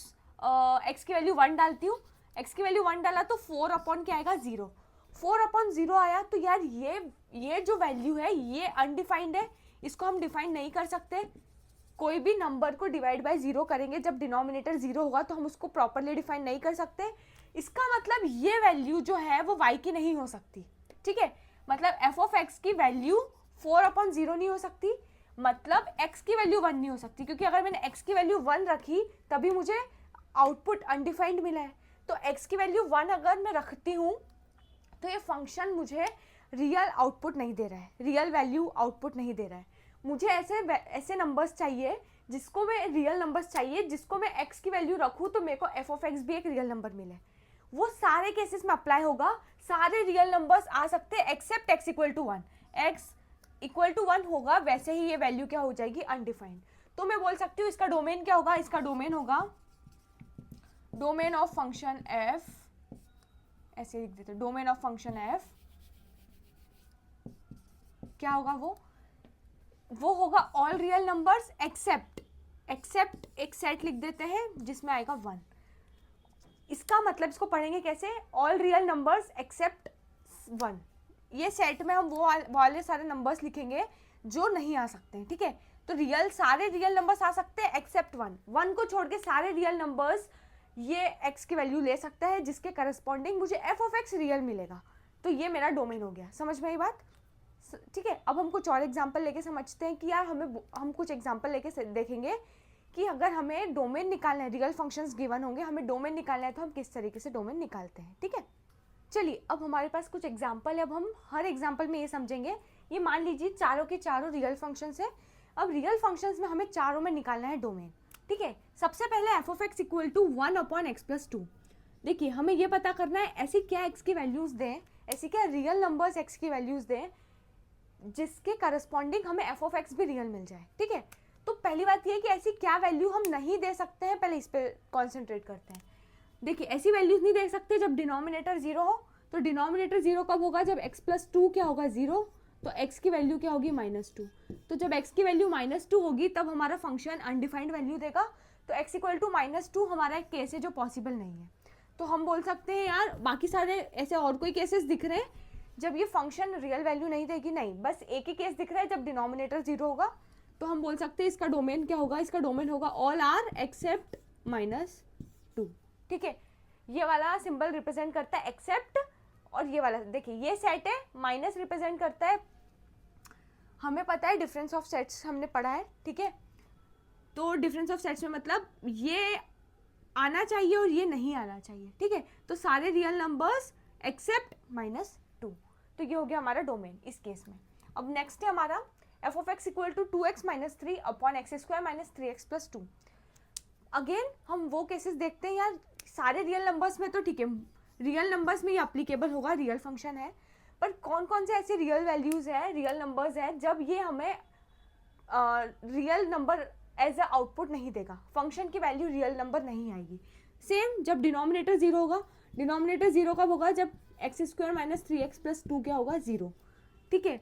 x की वैल्यू 1 डालती हूँ, x की वैल्यू 1 डाला तो 4 अपॉन क्या आएगा 0, 4 अपॉन 0 आया। तो यार ये जो वैल्यू है ये अनडिफाइंड है, इसको हम डिफाइन नहीं कर सकते। कोई भी नंबर को डिवाइड बाय 0 करेंगे जब डिनोमिनेटर 0 होगा तो हम उसको प्रॉपरली डिफाइन नहीं कर सकते। इसका मतलब ये वैल्यू जो है वो y की नहीं हो सकती, ठीक है। मतलब f ऑफ x की वैल्यू 4 अपॉन 0 नहीं हो सकती, मतलब x की वैल्यू 1 नहीं हो सकती, क्योंकि अगर मैंने x की वैल्यू 1 रखी तभी मुझे आउटपुट अनडिफाइंड मिला है। तो x की वैल्यू 1 अगर मैं रखती हूँ तो ये फंक्शन मुझे रियल आउटपुट नहीं दे रहा है, रियल वैल्यू आउटपुट नहीं दे रहा है। मुझे ऐसे नंबर्स चाहिए जिसको मैं रियल नंबर्स चाहिए जिसको मैं x की वैल्यू रखूँ तो मेरे को f ऑफ x भी एक रियल नंबर मिले। वो सारे केसेस में अप्लाई होगा, सारे रियल नंबर्स आ सकते हैं except x equal to 1। x equal to 1 होगा वैसे ही ये वैल्यू क्या हो जाएगी अनडिफाइंड। तो मैं बोल सकती हूँ इसका डोमेन क्या होगा, इसका डोमेन होगा डोमेन ऑफ फंक्शन f, ऐसे लिख देते हैं, डोमेन ऑफ फंक्शन f क्या होगा, वो होगा ऑल रियल नंबर्स एक्सेप्ट एक सेट लिख देते हैं जिसमें आएगा 1। इसका मतलब इसको पढ़ेंगे कैसे, ऑल रियल नंबर्स एक्सेप्ट 1। ये सेट में हम वो वाले सारे नंबर्स लिखेंगे जो नहीं आ सकते हैं, ठीक है। तो सारे रियल नंबर्स आ सकते हैं एक्सेप्ट 1 को छोड़ के सारे रियल नंबर्स ये x की वैल्यू ले सकता है जिसके करस्पॉन्डिंग मुझे f ऑफ x रियल मिलेगा। तो ये मेरा डोमेन हो गया, समझ में आई बात, ठीक है। अब हम कुछ और एग्जांपल लेके समझते हैं कि यार हम कुछ एग्जांपल लेके देखेंगे कि अगर हमें डोमेन निकालना है, रियल फंक्शंस गिवन होंगे, हमें डोमेन निकालना है तो हम किस तरीके से डोमेन निकालते हैं, ठीक है। चलिए अब हमारे पास कुछ एग्जांपल है, अब हम हर एग्जांपल में ये समझेंगे। ये मान लीजिए चारों के चारों रियल फंक्शंस है। अब रियल फंक्शंस में हमें चारों में निकालना है डोमेन, ठीक है। सबसे पहले f of x equal to 1 upon x plus 2। देखिए हमें ये पता करना है ऐसी क्या x की वैल्यूज दें, ऐसी क्या रियल नंबर्स x की वैल्यूज दें जिसके करस्पॉन्डिंग हमें f ऑफ x भी रियल मिल जाए, ठीक है। तो पहली बात ये है कि ऐसी क्या वैल्यू हम नहीं दे सकते हैं, पहले इस पर कॉन्सेंट्रेट करते हैं। देखिए ऐसी वैल्यूज नहीं दे सकते जब डिनोमिनेटर 0 हो। तो डिनोमिनेटर 0 कब होगा, जब x प्लस 2 क्या होगा 0, तो x की वैल्यू क्या होगी -2। तो जब x की वैल्यू -2 होगी तब हमारा फंक्शन अनडिफाइंड वैल्यू देगा। तो x इक्वल टू -2 हमारा एक केस है जो पॉसिबल नहीं है। तो हम बोल सकते हैं यार बाकी सारे ऐसे और कोई केसेस दिख रहे हैं जब ये फंक्शन रियल वैल्यू नहीं देगी, नहीं, बस एक ही केस दिख रहा है जब डिनोमिनेटर 0 होगा। तो हम बोल सकते हैं इसका डोमेन क्या होगा, इसका डोमेन होगा ऑल आर एक्सेप्ट -2, ठीक है। ये वाला सिंबल रिप्रेजेंट करता है एक्सेप्ट, और ये वाला देखिए ये सेट है माइनस रिप्रेजेंट करता है, हमें पता है डिफरेंस ऑफ सेट्स हमने पढ़ा है, ठीक है। तो डिफरेंस ऑफ सेट्स में मतलब ये आना चाहिए और ये नहीं आना चाहिए, ठीक है। तो सारे रियल नंबर्स एक्सेप्ट -2, तो ये हो गया हमारा डोमेन इस केस में। अब नेक्स्ट है हमारा f of x equal to 2x - 3 upon x square - 3x + 2। Again हम वो केसेस देखते हैं यार, सारे रियल नंबर्स में तो ठीक है, रियल नंबर्स में ये अप्लीकेबल होगा, रियल फंक्शन है। पर कौन कौन से ऐसे रियल वैल्यूज़ है, रियल नंबर्स है जब ये हमें real number as a output नहीं देगा, फंक्शन की वैल्यू रियल नंबर नहीं आएगी। सेम जब डिनोमिनेटर जीरो होगा, डिनोमिनेटर जीरो कब होगा, जब x square minus 3x plus 2 क्या होगा, जीरो। ठीक है,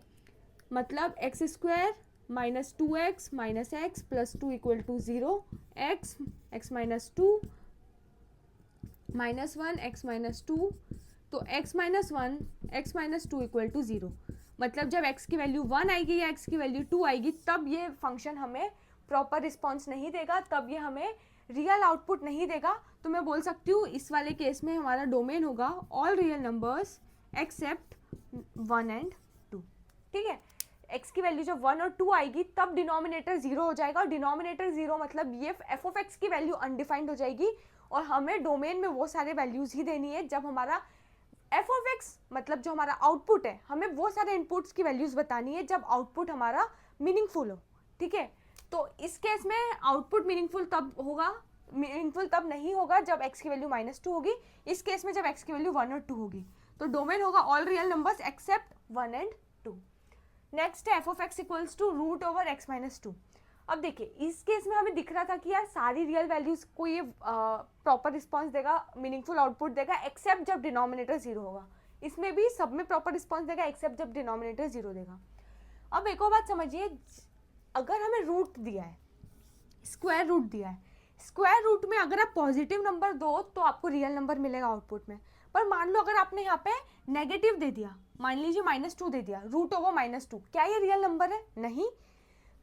मतलब x square minus 2x minus x plus 2 equal to zero, x minus 2 minus 1 x minus 2, तो x minus 1 x minus 2 equal to zero. मतलब जब x की वैल्यू 1 आएगी या x की वैल्यू 2 आएगी तब ये फंक्शन हमें प्रॉपर रिस्पॉन्स नहीं देगा, तब ये हमें रियल आउटपुट नहीं देगा। तो मैं बोल सकती हूँ इस वाले केस में हमारा डोमेन होगा all real numbers except 1 and 2। ठीक है, x की वैल्यू जब 1 और 2 आएगी तब डिनोमिनेटर जीरो हो जाएगा, और डिनोमिनेटर जीरो मतलब ये एफ ऑफ एक्स की वैल्यू अनडिफाइंड हो जाएगी, और हमें डोमेन में वो सारे वैल्यूज ही देनी है जब हमारा एफ ऑफ एक्स मतलब जो हमारा आउटपुट है, हमें वो सारे इनपुट्स की वैल्यूज बतानी है जब आउटपुट हमारा मीनिंगफुल हो। ठीक है, तो इस केस में आउटपुट मीनिंगफुल तब नहीं होगा जब x की वैल्यू -2 होगी, इस केस में जब x की वैल्यू 1 और 2 होगी। तो डोमेन होगा all real numbers except 1 and 2। Next है F of x equals to root over x minus 2। अब देखिए इस केस में हमें दिख रहा था कि यार सारी रियल वैल्यूज को ये प्रॉपर रिस्पॉन्स देगा, मीनिंगफुल आउटपुट देगा एक्सेप्ट जब डिनोमिनेटर जीरो होगा। इसमें भी सब में प्रॉपर रिस्पॉन्स देगा एक्सेप्ट जब डिनोमिनेटर जीरो देगा। अब एक और बात समझिए, अगर हमें रूट दिया है, स्क्वायर रूट दिया है, स्क्वायर रूट में अगर आप पॉजिटिव नंबर दो तो आपको रियल नंबर मिलेगा आउटपुट में। पर मान लो अगर आपने यहाँ पे नेगेटिव दे दिया, मान लीजिए -2 दे दिया, रूट ओवर -2, क्या ये रियल नंबर है? नहीं।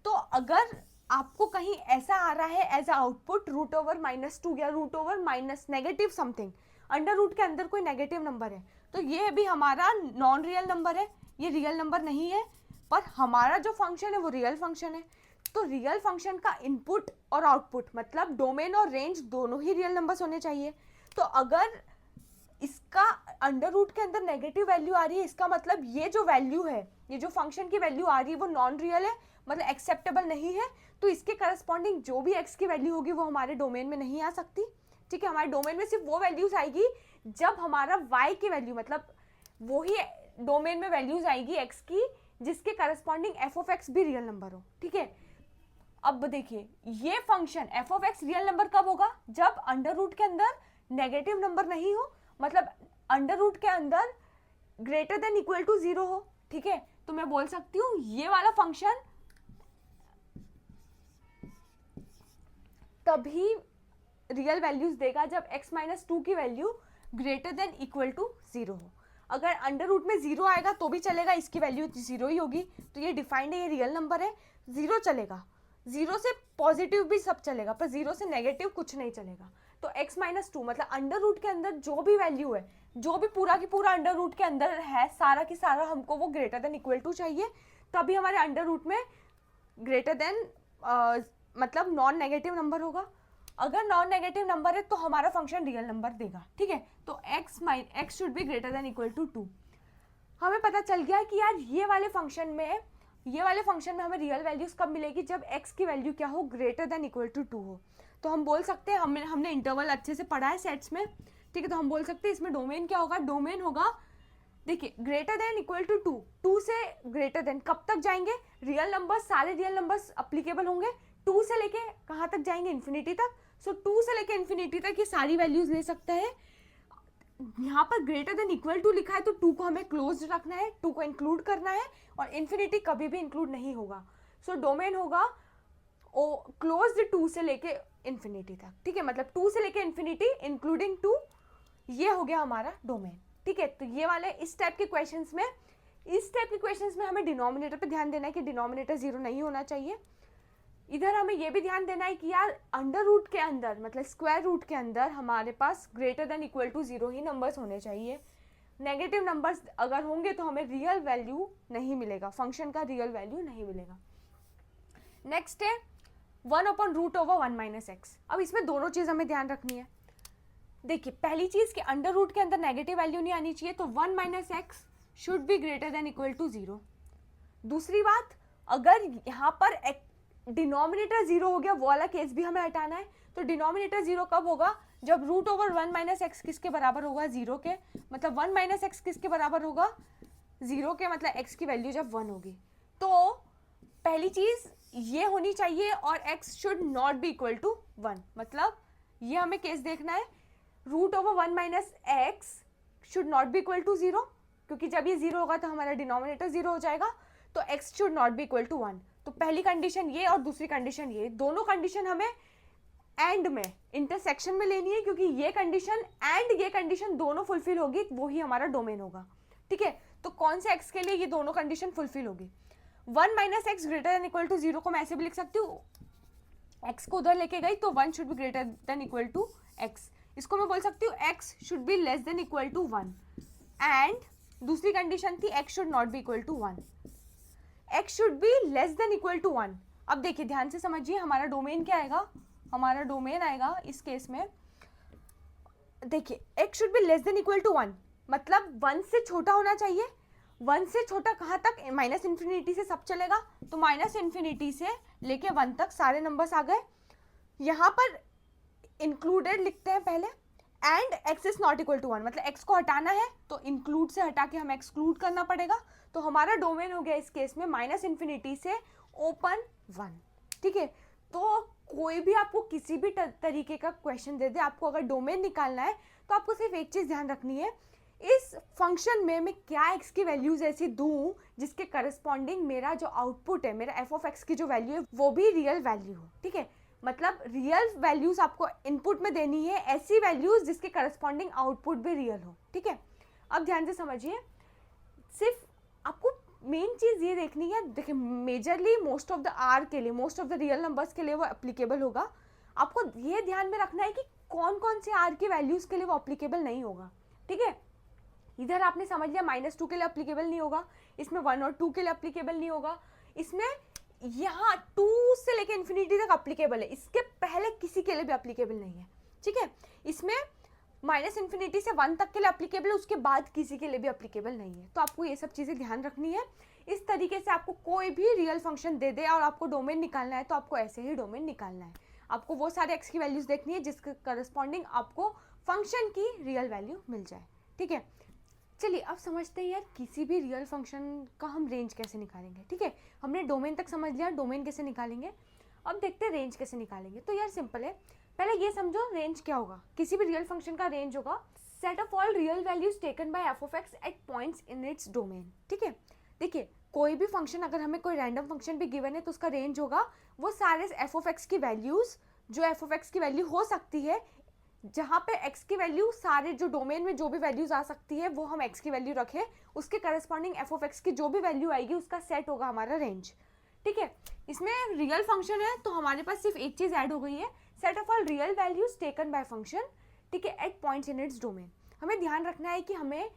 तो अगर आपको कहीं ऐसा आ रहा है as a output root over -2 या root over minus negative something, under root के अंदर कोई नेगेटिव नंबर है, तो ये भी हमारा नॉन रियल नंबर है, ये रियल नंबर नहीं है। पर हमारा जो फंक्शन है वो रियल फंक्शन है, तो रियल फंक्शन का इनपुट और आउटपुट मतलब डोमेन और रेंज दोनों ही रियल नंबर्स होने चाहिए। तो अगर इसका अंडर रूट के अंदर नेगेटिव वैल्यू आ रही है, इसका मतलब ये जो वैल्यू है, ये जो फंक्शन की वैल्यू आ रही है वो नॉन रियल है, मतलब एक्सेप्टेबल नहीं है। तो इसके करस्पॉन्डिंग जो भी x की वैल्यू होगी वो हमारे डोमेन में नहीं आ सकती। ठीक है, हमारे डोमेन में सिर्फ वो वैल्यूज आएगी जब हमारा y की वैल्यू मतलब वो ही डोमेन में वैल्यूज आएगी x की जिसके करस्पॉन्डिंग एफ ऑफ एक्स भी रियल नंबर हो। ठीक है, अब देखिए ये function F of x real number कब होगा, जब अंडर रूट के अंदर नेगेटिव नंबर नहीं हो, मतलब अंडर रूट के अंदर greater than equal to zero हो। ठीक है, तो मैं बोल सकती हूँ ये वाला फंक्शन तभी रियल वैल्यूज देगा जब x माइनस 2 की value greater than equal to zero हो। अगर अंडर रूट में जीरो आएगा तो भी चलेगा, इसकी वैल्यू जीरो ही होगी, तो ये डिफाइंड है, ये रियल नंबर है, जीरो चलेगा, जीरो से पॉजिटिव भी सब चलेगा, पर जीरो से नेगेटिव कुछ नहीं चलेगा। तो x माइनस 2 मतलब अंडर रूट के अंदर जो भी वैल्यू है, जो भी पूरा की पूरा अंडर रूट के अंदर है, सारा की सारा हमको वो ग्रेटर देन इक्वल टू चाहिए, तभी हमारे अंडर रूट में ग्रेटर देन मतलब नॉन नेगेटिव नंबर होगा। अगर नॉन नेगेटिव नंबर है तो हमारा फंक्शन रियल नंबर देगा। ठीक है, तो x should be greater than equal to 2। हमें पता चल गया कि यार ये वाले फंक्शन में हमें रियल वैल्यूज कब मिलेगी, जब x की वैल्यू क्या हो, ग्रेटर देन इक्वल टू 2 हो। तो हम बोल सकते हैं, हमने इंटरवल अच्छे से पढ़ा है सेट्स में। ठीक है, तो हम बोल सकते हैं इसमें डोमेन क्या होगा, डोमेन होगा, देखिए ग्रेटर देन इक्वल टू 2 से ग्रेटर देन कब तक जाएंगे, रियल नंबर्स, सारे रियल नंबर्स अप्लीकेबल होंगे, 2 से लेके कहाँ तक जाएंगे, इन्फिनिटी तक। सो 2 से लेके इन्फिनिटी तक ये सारी वैल्यूज ले सकता है। यहाँ पर ग्रेटर देन इक्वल टू लिखा है तो 2 को हमें क्लोज रखना है, 2 को इंक्लूड करना है, और इन्फिनिटी कभी भी इंक्लूड नहीं होगा। सो डोमेन होगा क्लोज 2 से लेके इन्फिनिटी तक। ठीक है, मतलब 2 से लेके इन्फिनिटी इंक्लूडिंग 2, ये हो गया हमारा डोमेन। ठीक है, तो ये वाले इस टाइप के क्वेश्चंस में हमें डिनोमिनेटर पे ध्यान देना है कि डिनोमिनेटर जीरो नहीं होना चाहिए। इधर हमें ये भी ध्यान देना है कि यार अंडर रूट के अंदर मतलब स्क्वायर रूट के अंदर हमारे पास greater than equal to zero ही नंबर्स होने चाहिए। नेगेटिव नंबर्स अगर होंगे तो हमें रियल वैल्यू नहीं मिलेगा, फंक्शन का रियल वैल्यू नहीं मिलेगा। नेक्स्ट है 1/√1 माइनस एक्स। अब इसमें दोनों चीज़ हमें ध्यान रखनी है। देखिए पहली चीज़ कि अंडर रूट के अंदर नेगेटिव वैल्यू नहीं आनी चाहिए, तो 1 minus x should be greater than equal to 0। दूसरी बात, अगर यहाँ पर डिनोमिनेटर जीरो हो गया, वो वाला केस भी हमें हटाना है। तो डिनोमिनेटर जीरो कब होगा, जब √1 माइनस एक्स किसके बराबर होगा, जीरो के, मतलब 1 माइनस एक्स किसके बराबर होगा, 0 के मतलब x की वैल्यू जब 1 होगी, तो पहली चीज़ ये होनी चाहिए और x should not be equal to 1, मतलब ये हमें केस देखना है, √1 minus x should not be equal to 0, क्योंकि जब ये 0 होगा तो हमारा डिनोमिनेटर 0 हो जाएगा, तो x should not be equal to 1। तो पहली कंडीशन ये और दूसरी कंडीशन ये, दोनों कंडीशन हमें एंड में इंटरसेक्शन में लेनी है, क्योंकि ये कंडीशन एंड ये कंडीशन दोनों फुलफिल होगी, वो ही हमारा डोमेन होगा। ठीक है, तो कौन से x के लिए ये दोनों कंडीशन फुलफिल होगी? 1 minus x greater than equal to 0 को मैं ऐसे भी लिख सकती हूँ, x को उधर लेके गई तो 1 should be greater than equal to x। इसको मैं बोल सकती हूँ x should be less than equal to 1, and दूसरी कंडीशन थी x should not be equal to 1, x should be less than equal to 1। अब देखिए ध्यान से समझिए, हमारा डोमेन क्या आएगा? हमारा डोमेन आएगा इस केस में, देखिए x should be less than equal to 1, मतलब 1 से छोटा होना चाहिए। 1 से छोटा कहाँ तक? माइनस इन्फिनिटी से सब चलेगा, तो माइनस इन्फिनिटी से लेके 1 तक सारे नंबर्स आ गए। यहाँ पर इंक्लूडेड लिखते हैं पहले, and x is not equal to 1, मतलब x को हटाना है तो इंक्लूड से हटा के हमें एक्सक्लूड करना पड़ेगा। तो हमारा डोमेन हो गया इस केस में माइनस इन्फिनिटी से ओपन 1। ठीक है, तो कोई भी आपको किसी भी तरीके का क्वेश्चन दे दे, आपको अगर डोमेन निकालना है तो आपको सिर्फ एक चीज़ ध्यान रखनी है, इस फंक्शन में मैं क्या x की वैल्यूज ऐसी दूं जिसके करस्पॉन्डिंग मेरा जो आउटपुट है, मेरा f ऑफ x की जो वैल्यू है वो भी रियल वैल्यू हो। ठीक है, मतलब रियल वैल्यूज आपको इनपुट में देनी है, ऐसी वैल्यूज जिसके करस्पॉन्डिंग आउटपुट भी रियल हो। ठीक है, अब ध्यान से समझिए, सिर्फ आपको मेन चीज़ ये देखनी है, देखिए majorly most of the R के लिए, most of the real numbers के लिए वो एप्लीकेबल होगा। आपको ये ध्यान में रखना है कि कौन कौन से आर की वैल्यूज़ के लिए वो एप्लीकेबल नहीं होगा। ठीक है, इधर आपने समझ लिया -2 के लिए एप्लीकेबल नहीं होगा, इसमें 1 और 2 के लिए एप्लीकेबल नहीं होगा, इसमें यहाँ 2 से लेके इन्फिनिटी तक एप्लीकेबल है, इसके पहले किसी के लिए भी एप्लीकेबल नहीं है। ठीक है, इसमें माइनस इन्फिनिटी से 1 तक के लिए एप्लीकेबल है, उसके बाद किसी के लिए भी एप्लीकेबल नहीं है। तो आपको ये सब चीज़ें ध्यान रखनी है। इस तरीके से आपको कोई भी रियल फंक्शन दे दे और आपको डोमेन निकालना है, तो आपको ऐसे ही डोमेन निकालना है। आपको वो सारे एक्स की वैल्यूज़ देखनी है जिसके करस्पॉन्डिंग आपको फंक्शन की रियल वैल्यू मिल जाए। ठीक है, चलिए अब समझते हैं यार किसी भी रियल फंक्शन का हम रेंज कैसे निकालेंगे। ठीक है, हमने डोमेन तक समझ लिया, डोमेन कैसे निकालेंगे, अब देखते हैं रेंज कैसे निकालेंगे। तो यार सिंपल है, पहले ये समझो रेंज क्या होगा। किसी भी रियल फंक्शन का रेंज होगा set of all real values taken by f of x at points in its domain. ठीक है, देखिए कोई भी फंक्शन, अगर हमें कोई रैंडम फंक्शन भी गिवन है तो उसका रेंज होगा वो सारे एफ ऑफ एक्स की वैल्यूज, जो एफ ऑफ एक्स की वैल्यू हो सकती है, जहाँ पे x की वैल्यू सारे जो डोमेन में जो भी वैल्यूज आ सकती है वो हम x की वैल्यू रखें, उसके करस्पॉन्डिंग f ऑफ x की जो भी वैल्यू आएगी उसका सेट होगा हमारा रेंज। ठीक है, इसमें रियल फंक्शन है तो हमारे पास सिर्फ एक चीज़ ऐड हो गई है, set of all real values taken by function. ठीक है, at points in its domain. हमें ध्यान रखना है कि हमें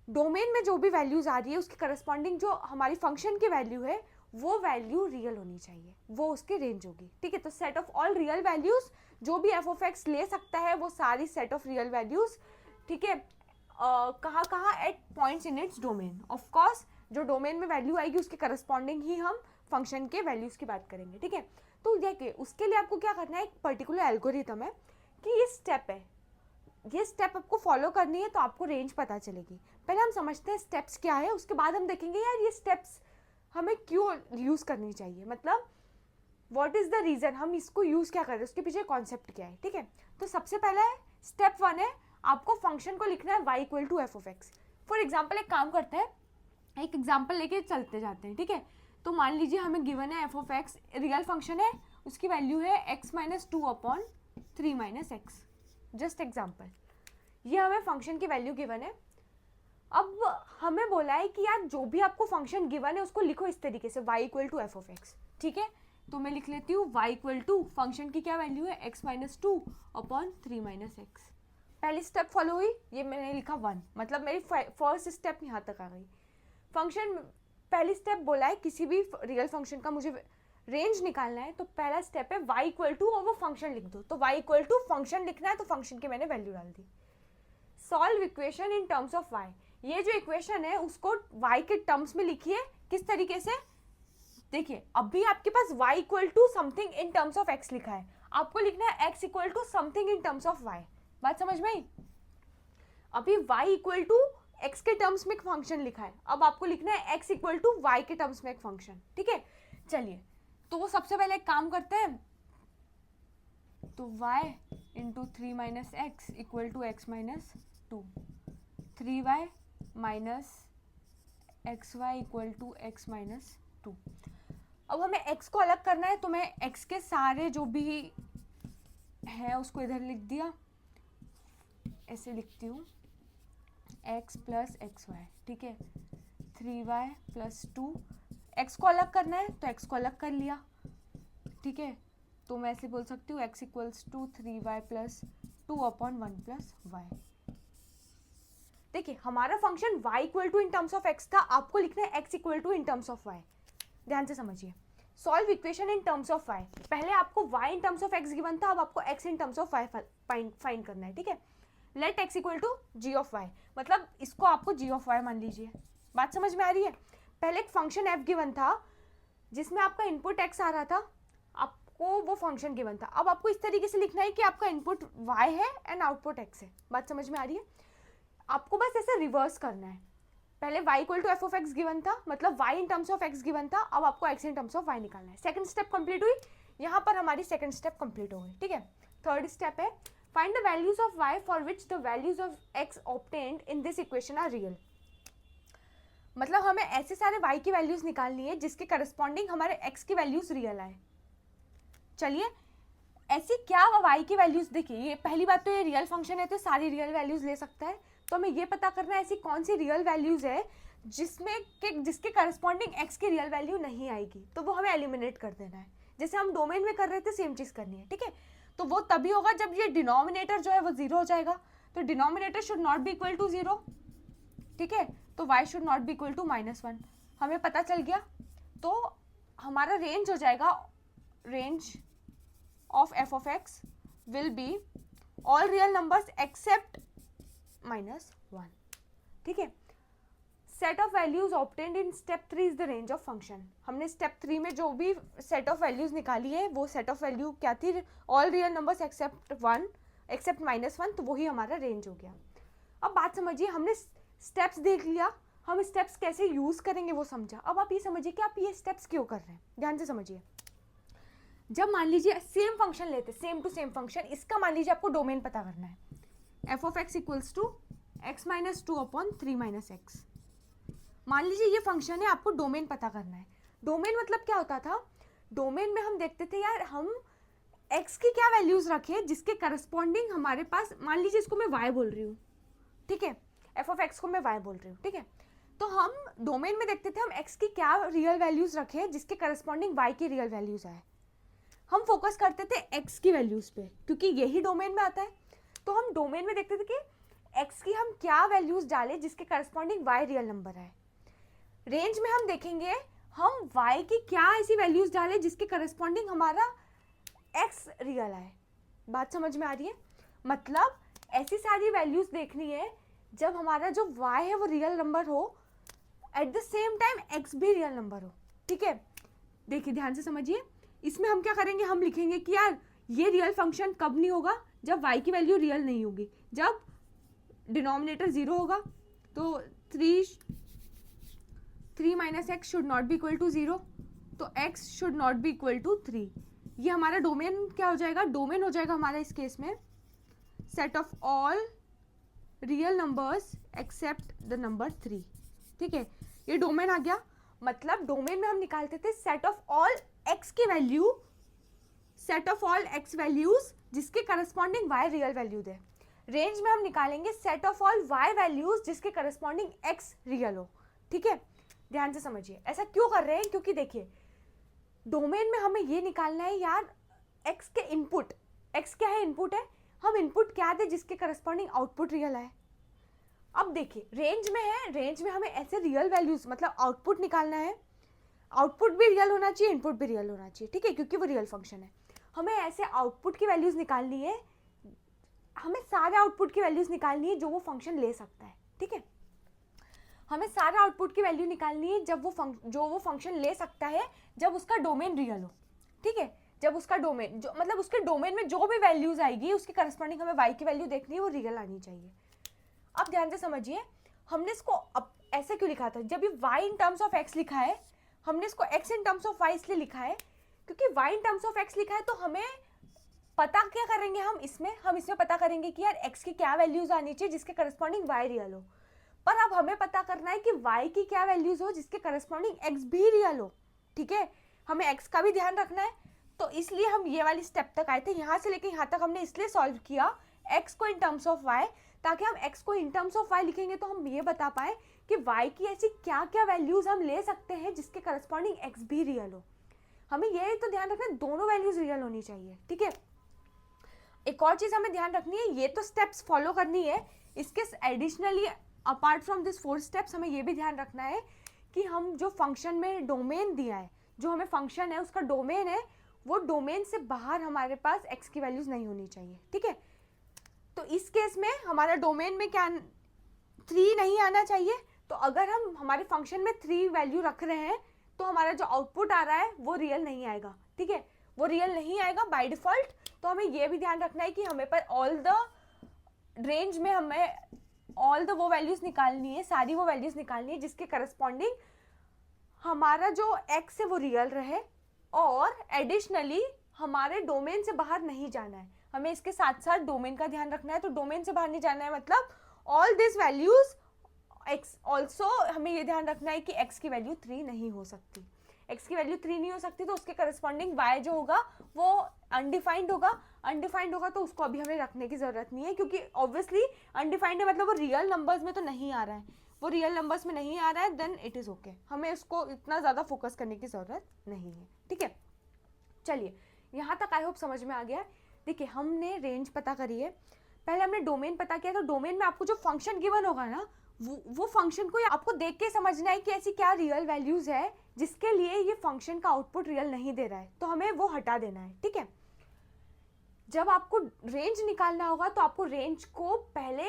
डोमेन में जो भी वैल्यूज आ रही है उसके करस्पॉन्डिंग जो हमारी फंक्शन की वैल्यू है वो वैल्यू रियल होनी चाहिए, वो उसकी रेंज होगी। ठीक है, तो set of all real values जो भी एफ ऑफ एक्स ले सकता है वो सारी सेट ऑफ रियल वैल्यूज। ठीक है, कहाँ कहाँ? At points in its domain. Of course जो डोमेन में वैल्यू आएगी उसके करस्पॉन्डिंग ही हम फंक्शन के वैल्यूज की बात करेंगे। ठीक है, तो देखिए उसके लिए आपको क्या करना है, एक पर्टिकुलर एल्गोरिथम है कि ये स्टेप है, ये स्टेप आपको फॉलो करनी है तो आपको रेंज पता चलेगी। पहले हम समझते हैं स्टेप्स क्या है, उसके बाद हम देखेंगे यार ये स्टेप्स हमें क्यों यूज़ करनी चाहिए, मतलब व्हाट इज़ द रीज़न, हम इसको यूज़ क्या कर रहे हैं, उसके पीछे कॉन्सेप्ट क्या है। ठीक है, तो सबसे पहला है स्टेप 1 है, आपको फंक्शन को लिखना है y equal to f of x. For example एक काम करते हैं, एक एग्जाम्पल लेके चलते जाते हैं। ठीक है, तो मान लीजिए हमें गिवन है F of x, real function है, उसकी वैल्यू है x-2/3 - x। जस्ट एग्जाम्पल, ये हमें फंक्शन की वैल्यू गिवन है। अब हमें बोला है कि यार जो भी आपको फंक्शन गिवन है उसको लिखो इस तरीके से, y equal to f of x. ठीक है, तो मैं लिख लेती हूँ y इक्वल टू फंक्शन की क्या वैल्यू है x-2/3 - x। पहली स्टेप फॉलो हुई, ये मैंने लिखा 1, मतलब मेरी फर्स्ट स्टेप यहाँ तक आ गई। फंक्शन पहली स्टेप बोला है किसी भी रियल फंक्शन का मुझे रेंज निकालना है, तो पहला स्टेप है y इक्वल टू और वो फंक्शन लिख दो। तो y इक्वल टू फंक्शन लिखना है तो फंक्शन की मैंने वैल्यू डाल दी। Solve equation in terms of y, ये जो इक्वेशन है उसको y के टर्म्स में लिखिए। किस तरीके से? देखिए अभी आपके पास y equal to something in terms of x लिखा है, आपको लिखना है x equal to something in terms of y। बात समझ में आई? अभी y इक्वल टू x के टर्म्स में एक फंक्शन लिखा है, अब आपको लिखना है x इक्वल टू y के टर्म्स में एक फंक्शन, ठीक है। चलिए तो वो सबसे पहले एक काम करते हैं, तो y into 3 minus x equal to x minus 2, 3y minus x y equal to x minus 2। अब हमें x को अलग करना है, तो मैं x के सारे जो भी है उसको इधर लिख दिया, ऐसे लिखती हूँ x प्लस एक्स वाई, ठीक है। 3y प्लस 2, x को अलग करना है तो x को अलग कर लिया, ठीक है। तो मैं ऐसे बोल सकती हूँ x equals to 3y plus 2 upon 1 plus y. देखिए हमारा function y equal to in terms of x था, आपको लिखना है x equal to in terms of y। ध्यान से समझिए, solve equation in terms of y। पहले आपको y in terms of x given था, अब आपको x in terms of y find करना है, ठीक है। Let x equal to g of y, मतलब इसको आपको g ऑफ y मान लीजिए। बात समझ में आ रही है? पहले एक फंक्शन f गिवन था जिसमें आपका इनपुट x आ रहा था, आपको वो फंक्शन गिवन था। अब आपको इस तरीके से लिखना है कि आपका इनपुट y है एंड आउटपुट x है। बात समझ में आ रही है? आपको बस ऐसे रिवर्स करना है, पहले y equal to f of x given था, मतलब y in terms of x given था, अब आपको x in terms of y निकालना है। सेकंड स्टेप कंप्लीट हुई, यहाँ पर हमारी सेकंड स्टेप कंप्लीट हो गई, ठीक है। थर्ड स्टेप है find the values of y for which the values of x obtained in this equation are real. मतलब हमें ऐसे सारे y की वैल्यूज निकालनी है जिसके करस्पॉन्डिंग हमारे x की वैल्यूज रियल आए। चलिए ऐसी क्या y की वैल्यूज, देखिए ये पहली बात तो ये रियल फंक्शन है तो सारी रियल वैल्यूज ले सकता है, तो हमें ये पता करना है ऐसी कौन सी रियल वैल्यूज है जिसके करस्पॉन्डिंग x की रियल वैल्यू नहीं आएगी, तो वो हमें एलिमिनेट कर देना है। जैसे हम डोमेन में कर रहे थे सेम चीज करनी है, ठीक है। तो वो तभी होगा जब ये डिनोमिनेटर जो है वो 0 हो जाएगा, तो denominator should not be equal to 0, ठीक है। तो y should not be equal to -1, हमें पता चल गया। तो हमारा रेंज हो जाएगा, range of f of x will be all real numbers except -1, ठीक है। Set of values obtained in step 3 is the range of function. हमने स्टेप 3 में जो भी सेट ऑफ वैल्यूज निकाली है वो सेट ऑफ वैल्यू क्या थी, ऑल रियल नंबर्स एक्सेप्ट -1, तो वही हमारा रेंज हो गया। अब बात समझिए, हमने स्टेप्स देख लिया, हम स्टेप्स कैसे यूज करेंगे वो समझा। अब आप ये समझिए कि आप ये स्टेप्स क्यों कर रहे हैं, ध्यान से समझिए। जब मान लीजिए सेम फंक्शन लेते, सेम टू सेम फंक्शन, इसका मान लीजिए आपको डोमेन पता करना है, F of x equals to x minus 2 upon 3 minus x. मान लीजिए ये फंक्शन है, आपको डोमेन पता करना है। डोमेन मतलब क्या होता था, डोमेन में हम देखते थे यार हम x की क्या वैल्यूज रखे जिसके करस्पॉन्डिंग हमारे पास, मान लीजिए इसको मैं y बोल रही हूँ, ठीक है, एफ ऑफ एक्स को मैं y बोल रही हूँ, ठीक है। तो हम डोमेन में देखते थे हम x की क्या रियल वैल्यूज रखे जिसके करस्पॉन्डिंग y की रियल वैल्यूज आए। हम फोकस करते थे x की वैल्यूज पे क्योंकि यही डोमेन में आता है। तो हम डोमेन में देखते थे कि x की हम क्या वैल्यूज डालें जिसके करस्पॉन्डिंग y रियल नंबर आए। रेंज में हम देखेंगे हम y की क्या ऐसी वैल्यूज डालें जिसके करस्पॉन्डिंग हमारा x रियल आए। बात समझ में आ रही है? मतलब ऐसी सारी वैल्यूज देखनी है जब हमारा जो y है वो रियल नंबर हो, at the same time x भी रियल नंबर हो, ठीक है। देखिए ध्यान से समझिए, इसमें हम क्या करेंगे, हम लिखेंगे कि यार ये रियल फंक्शन कब नहीं होगा, जब y की वैल्यू रियल नहीं होगी, जब डिनोमिनेटर 0 होगा, तो 3 minus x should not be equal to 0, तो x should not be equal to 3। ये हमारा डोमेन क्या हो जाएगा, डोमेन हो जाएगा हमारा इस केस में set of all real numbers accept the number 3, ठीक है। ये डोमेन आ गया, मतलब डोमेन में हम निकालते थे सेट ऑफ ऑल x की value, set of all x values जिसके करस्पॉन्डिंग y रियल वैल्यू दे। रेंज में हम निकालेंगे set of all y values जिसके करस्पॉन्डिंग x रियल हो, ठीक है। ध्यान से समझिए, ऐसा क्यों कर रहे हैं, क्योंकि देखिए डोमेन में हमें ये निकालना है यार x के इनपुट, x क्या है, इनपुट है, हम इनपुट क्या दे जिसके करस्पॉन्डिंग आउटपुट रियल आए। अब देखिए रेंज में है, रेंज में हमें ऐसे रियल वैल्यूज मतलब आउटपुट निकालना है, आउटपुट भी रियल होना चाहिए, इनपुट भी रियल होना चाहिए, ठीक है, क्योंकि वो रियल फंक्शन है। हमें ऐसे आउटपुट की वैल्यूज निकालनी है, हमें सारे आउटपुट की वैल्यूज निकालनी है जो वो फंक्शन ले सकता है, ठीक है। हमें सारा आउटपुट की वैल्यू निकालनी है जब वो फंक्शन ले सकता है जब उसका डोमेन रियल हो, ठीक है। जब उसका डोमेन जो मतलब उसके डोमेन में जो भी वैल्यूज आएगी उसके करस्पॉन्डिंग हमें y की वैल्यू देखनी है, वो रियल आनी चाहिए। अब ध्यान से समझिए, हमने इसको ऐसे क्यों लिखा था? जब ये y in terms of x लिखा है, हमने इसको x in terms of y इसलिए लिखा है क्योंकि y in terms of x लिखा है, तो हमें पता क्या करेंगे हम इसमें पता करेंगे कि यार x की क्या वैल्यूज आनी चाहिए जिसके करस्पॉन्डिंग y रियल हो। पर अब हमें पता करना है कि y की क्या वैल्यूज हो जिसके करस्पॉन्डिंग x भी रियल हो। ठीक है, हमें x का भी ध्यान रखना है, तो इसलिए हम ये वाली स्टेप तक आए थे। यहाँ से लेके यहाँ तक हमने इसलिए सॉल्व किया x को इन टर्म्स ऑफ y, ताकि हम x को इन टर्म्स ऑफ y लिखेंगे तो हम ये बता पाए कि y की ऐसी क्या क्या वैल्यूज हम ले सकते हैं जिसके करस्पॉन्डिंग x भी रियल हो। हमें ये तो ध्यान रखना है दोनों वैल्यूज रियल होनी चाहिए। ठीक है, एक और चीज हमें ध्यान रखनी है, ये तो स्टेप्स फॉलो करनी है, इसके additionally apart from this 4 steps हमें ये भी ध्यान रखना है कि हम जो फंक्शन में डोमेन दिया है, जो हमें फंक्शन है उसका डोमेन है, वो डोमेन से बाहर हमारे पास x की वैल्यूज नहीं होनी चाहिए। ठीक है, तो इस केस में हमारा डोमेन में क्या 3 नहीं आना चाहिए। तो अगर हम हमारे फंक्शन में 3 वैल्यू रख रहे हैं तो हमारा जो आउटपुट आ रहा है वो रियल नहीं आएगा। ठीक है, वो रियल नहीं आएगा बाय डिफॉल्ट। तो हमें ये भी ध्यान रखना है कि हमें पर ऑल द रेंज में हमें ऑल द वो वैल्यूज निकालनी है, सारी वो वैल्यूज निकालनी है जिसके करस्पॉन्डिंग हमारा जो x है वो रियल रहे, और एडिशनली हमारे डोमेन से बाहर नहीं जाना है। हमें इसके साथ साथ डोमेन का ध्यान रखना है, तो डोमेन से बाहर नहीं जाना है मतलब all this values x also, हमें ये ध्यान रखना है कि x की वैल्यू 3 नहीं हो सकती। x की वैल्यू 3 नहीं हो सकती तो उसके करस्पॉन्डिंग y जो होगा वो अनडिफाइंड होगा। अनडिफाइंड होगा तो उसको अभी हमें रखने की जरूरत नहीं है, क्योंकि ऑब्वियसली अनडिफाइंड है मतलब वो रियल नंबर्स में तो नहीं आ रहा है, वो रियल नंबर्स में नहीं आ रहा है, देन इट इज ओके। हमें उसको इतना ज़्यादा फोकस करने की ज़रूरत नहीं है। ठीक है, चलिए यहाँ तक आई होप समझ में आ गया। देखिए, हमने रेंज पता करी है, पहले हमने डोमेन पता किया। तो डोमेन में आपको जो फंक्शन गिवन होगा ना, वो फंक्शन को आपको देख के समझना है कि ऐसी क्या रियल वैल्यूज है जिसके लिए ये फंक्शन का आउटपुट रियल नहीं दे रहा है, तो हमें वो हटा देना है। ठीक है, जब आपको रेंज निकालना होगा तो आपको रेंज को पहले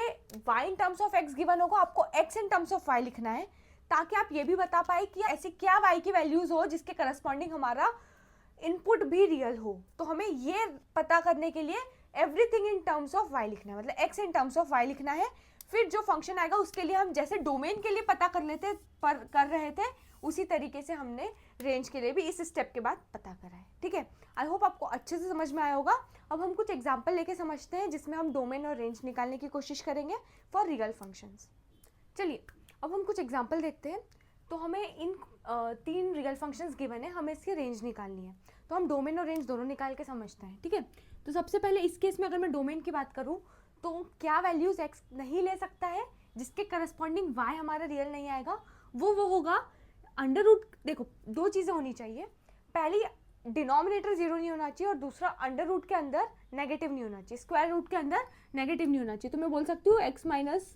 y in terms of x given होगा, आपको x in terms of y लिखना है, ताकि आप ये भी बता पाए कि ऐसी क्या y की वैल्यूज हो जिसके करस्पॉन्डिंग हमारा इनपुट भी रियल हो। तो हमें ये पता करने के लिए everything in terms of y लिखना है, मतलब x in terms of y लिखना है। फिर जो फंक्शन आएगा उसके लिए हम जैसे डोमेन के लिए पता कर रहे थे, उसी तरीके से हमने रेंज के लिए भी इस स्टेप के बाद पता करा है। ठीक है, आई होप आपको अच्छे से समझ में आया होगा। अब हम कुछ एग्जांपल लेके समझते हैं जिसमें हम डोमेन और रेंज निकालने की कोशिश करेंगे फॉर रियल फंक्शंस। चलिए अब हम कुछ एग्जांपल देखते हैं। तो हमें इन 3 रियल फंक्शंस गिवन है, हमें इसकी रेंज निकालनी है, तो हम डोमेन और रेंज दोनों निकाल के समझते हैं। ठीक है, तो सबसे पहले इस केस में अगर मैं डोमेन की बात करूँ तो क्या वैल्यूज x नहीं ले सकता है जिसके करस्पॉन्डिंग y हमारा रियल नहीं आएगा, वो होगा अंडर रूट। देखो, 2 चीज़ें होनी चाहिए, पहली डिनोमिनेटर 0 नहीं होना चाहिए, और दूसरा अंडर रूट के अंदर नेगेटिव नहीं होना चाहिए, स्क्वायर रूट के अंदर नेगेटिव नहीं होना चाहिए। तो मैं बोल सकती हूँ x minus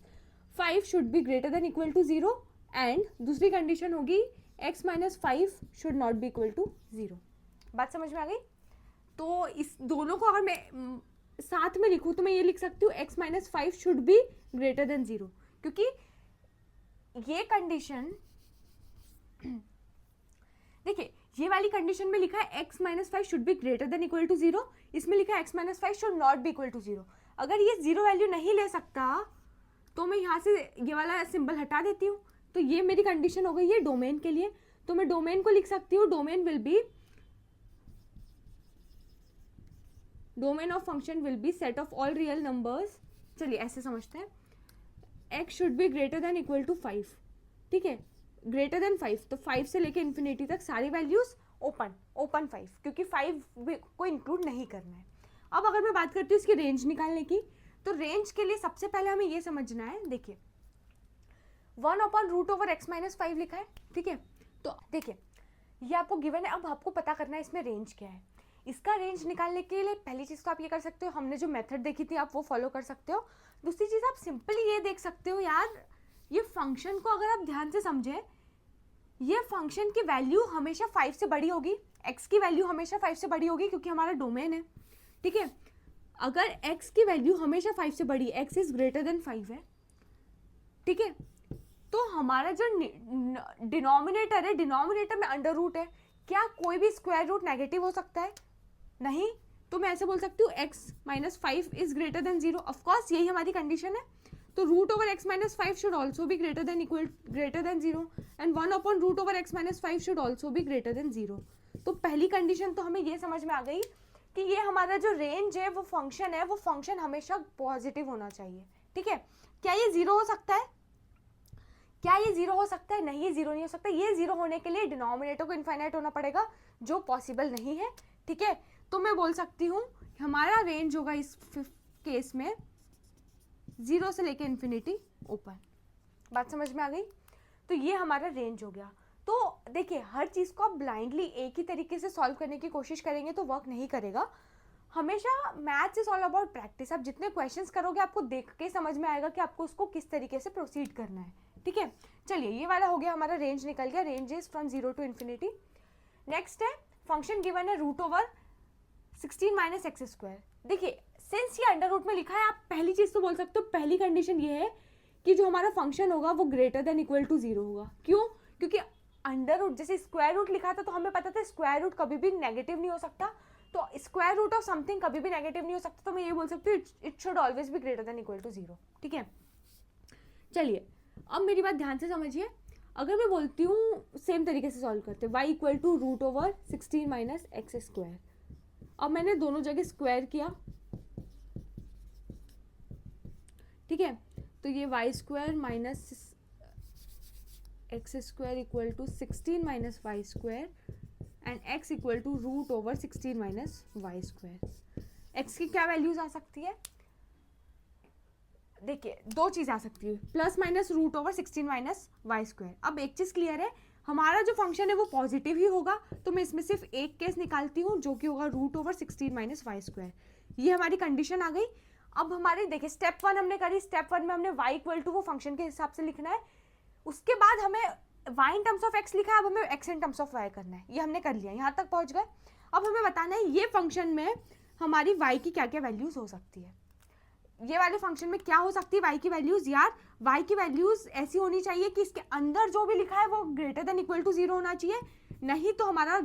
5 should be greater than equal to 0, and दूसरी कंडीशन होगी x minus 5 should not be equal to 0। बात समझ में आ गई? तो इस दोनों को अगर मैं साथ में लिखूँ तो मैं ये लिख सकती हूँ x minus 5 should be greater than 0, क्योंकि ये कंडीशन देखिए, ये वाली कंडीशन में लिखा है x minus 5 should be greater than equal to 0, इसमें लिखा है x minus 5 should not be equal to 0। अगर ये 0 वैल्यू नहीं ले सकता तो मैं यहाँ से ये वाला सिंबल हटा देती हूँ, तो ये मेरी कंडीशन हो गई है डोमेन के लिए। तो मैं डोमेन को लिख सकती हूँ, domain of function will be set of all real numbers. चलिए ऐसे समझते हैं, x should be greater than equal to 5। ठीक है, ग्रेटर देन 5, तो 5 से लेके इन्फिनिटी तक सारी वैल्यूज ओपन 5, क्योंकि 5 को इंक्लूड नहीं करना है। अब अगर मैं बात करती हूँ इसकी रेंज निकालने की, तो रेंज के लिए सबसे पहले हमें ये समझना है, देखिए 1/√x माइनस 5 लिखा है। ठीक है, तो देखिए ये आपको गिवन है, अब आपको पता करना है इसमें रेंज क्या है। इसका रेंज निकालने के लिए पहली चीज़ तो आप ये कर सकते हो, हमने जो मेथड देखी थी आप वो फॉलो कर सकते हो। दूसरी चीज़ आप सिंपली ये देख सकते हो, यार ये फंक्शन को अगर आप ध्यान से समझें, ये फंक्शन की वैल्यू हमेशा 5 से बड़ी होगी, x की वैल्यू हमेशा 5 से बड़ी होगी क्योंकि हमारा डोमेन है। ठीक है, अगर x की वैल्यू हमेशा 5 से बड़ी, x इज ग्रेटर देन 5 है, ठीक है, तो हमारा जो डिनोमिनेटर है, डिनोमिनेटर में अंडर रूट है, क्या कोई भी स्क्वायर रूट नेगेटिव हो सकता है? नहीं। तो मैं ऐसे बोल सकती हूँ x minus 5 is greater than 0। Of course यही हमारी कंडीशन है, तो root over x minus 5 should also be greater than 0 and 1 upon root over x minus 5 should also be greater than 0। तो पहली कंडीशन तो हमें ये समझ में आ गई कि ये हमारा जो रेंज है वो फंक्शन हमेशा पॉजिटिव होना चाहिए। ठीक है, क्या ये जीरो हो सकता है? क्या ये जीरो हो सकता है? नहीं, ये जीरो नहीं हो सकता। ये जीरो होने के लिए डिनोमिनेटर को इनफाइनाइट होना पड़ेगा, जो पॉसिबल नहीं है। ठीक है, तो मैं बोल सकती हूँ हमारा रेंज होगा इस केस में 0 से लेके इन्फिनिटी ओपन। बात समझ में आ गई? तो ये हमारा रेंज हो गया। तो देखिए, हर चीज़ को आप ब्लाइंडली एक ही तरीके से सॉल्व करने की कोशिश करेंगे तो वर्क नहीं करेगा। हमेशा maths is all about practice. आप जितने क्वेश्चंस करोगे आपको देख के समझ में आएगा कि आपको उसको किस तरीके से प्रोसीड करना है। ठीक है, चलिए ये वाला हो गया, हमारा रेंज निकल गया। Range is from 0 to infinity. Next है फंक्शन गिवन है root over 16 minus x square. देखिए, सिंस ये अंडर रूट में लिखा है, आप पहली चीज़ तो बोल सकते हो, पहली कंडीशन ये है कि जो हमारा फंक्शन होगा वो ग्रेटर देन इक्वल टू 0 होगा। क्यों? क्योंकि अंडर रूट, जैसे स्क्वायर रूट लिखा था तो हमें पता था स्क्वायर रूट कभी भी नेगेटिव नहीं हो सकता, तो स्क्वायर रूट ऑफ समथिंग कभी भी नेगेटिव नहीं हो सकता, तो मैं ये बोल सकती हूँ it should always be greater than equal to 0। ठीक है, चलिए अब मेरी बात ध्यान से समझिए। अगर मैं बोलती हूँ सेम तरीके से सॉल्व करते, y equal to root over 16 minus x square. अब मैंने दोनों जगह स्क्वायर किया। ठीक है, तो ये y square minus x square equal to 16 minus y square and x equal to root over 16 minus y square. एक्स की क्या वैल्यूज आ सकती है? देखिए, दो चीज़ आ सकती है, plus minus root over 16 minus y square. अब एक चीज़ क्लियर है, हमारा जो फंक्शन है वो पॉजिटिव ही होगा, तो मैं इसमें सिर्फ एक केस निकालती हूँ जो कि होगा root over 16 minus y square. ये हमारी कंडीशन आ गई। अब हमारी देखिए स्टेप 1 हमने करी। स्टेप 1 में हमने y इक्वल टू वो फंक्शन के हिसाब से लिखना है, उसके बाद हमें y in terms of x लिखा है, अब हमें x in terms of y करना है। ये हमने कर लिया, यहाँ तक पहुँच गए। अब हमें बताना है ये फंक्शन में हमारी y की क्या क्या वैल्यूज हो सकती है। ये वाले फंक्शन में क्या हो सकती है y की वैल्यूज? यार y की वैल्यूज ऐसी होनी चाहिए कि इसके अंदर जो भी लिखा है वो ग्रेटर देन इक्वल टू 0 होना चाहिए, नहीं तो हमारा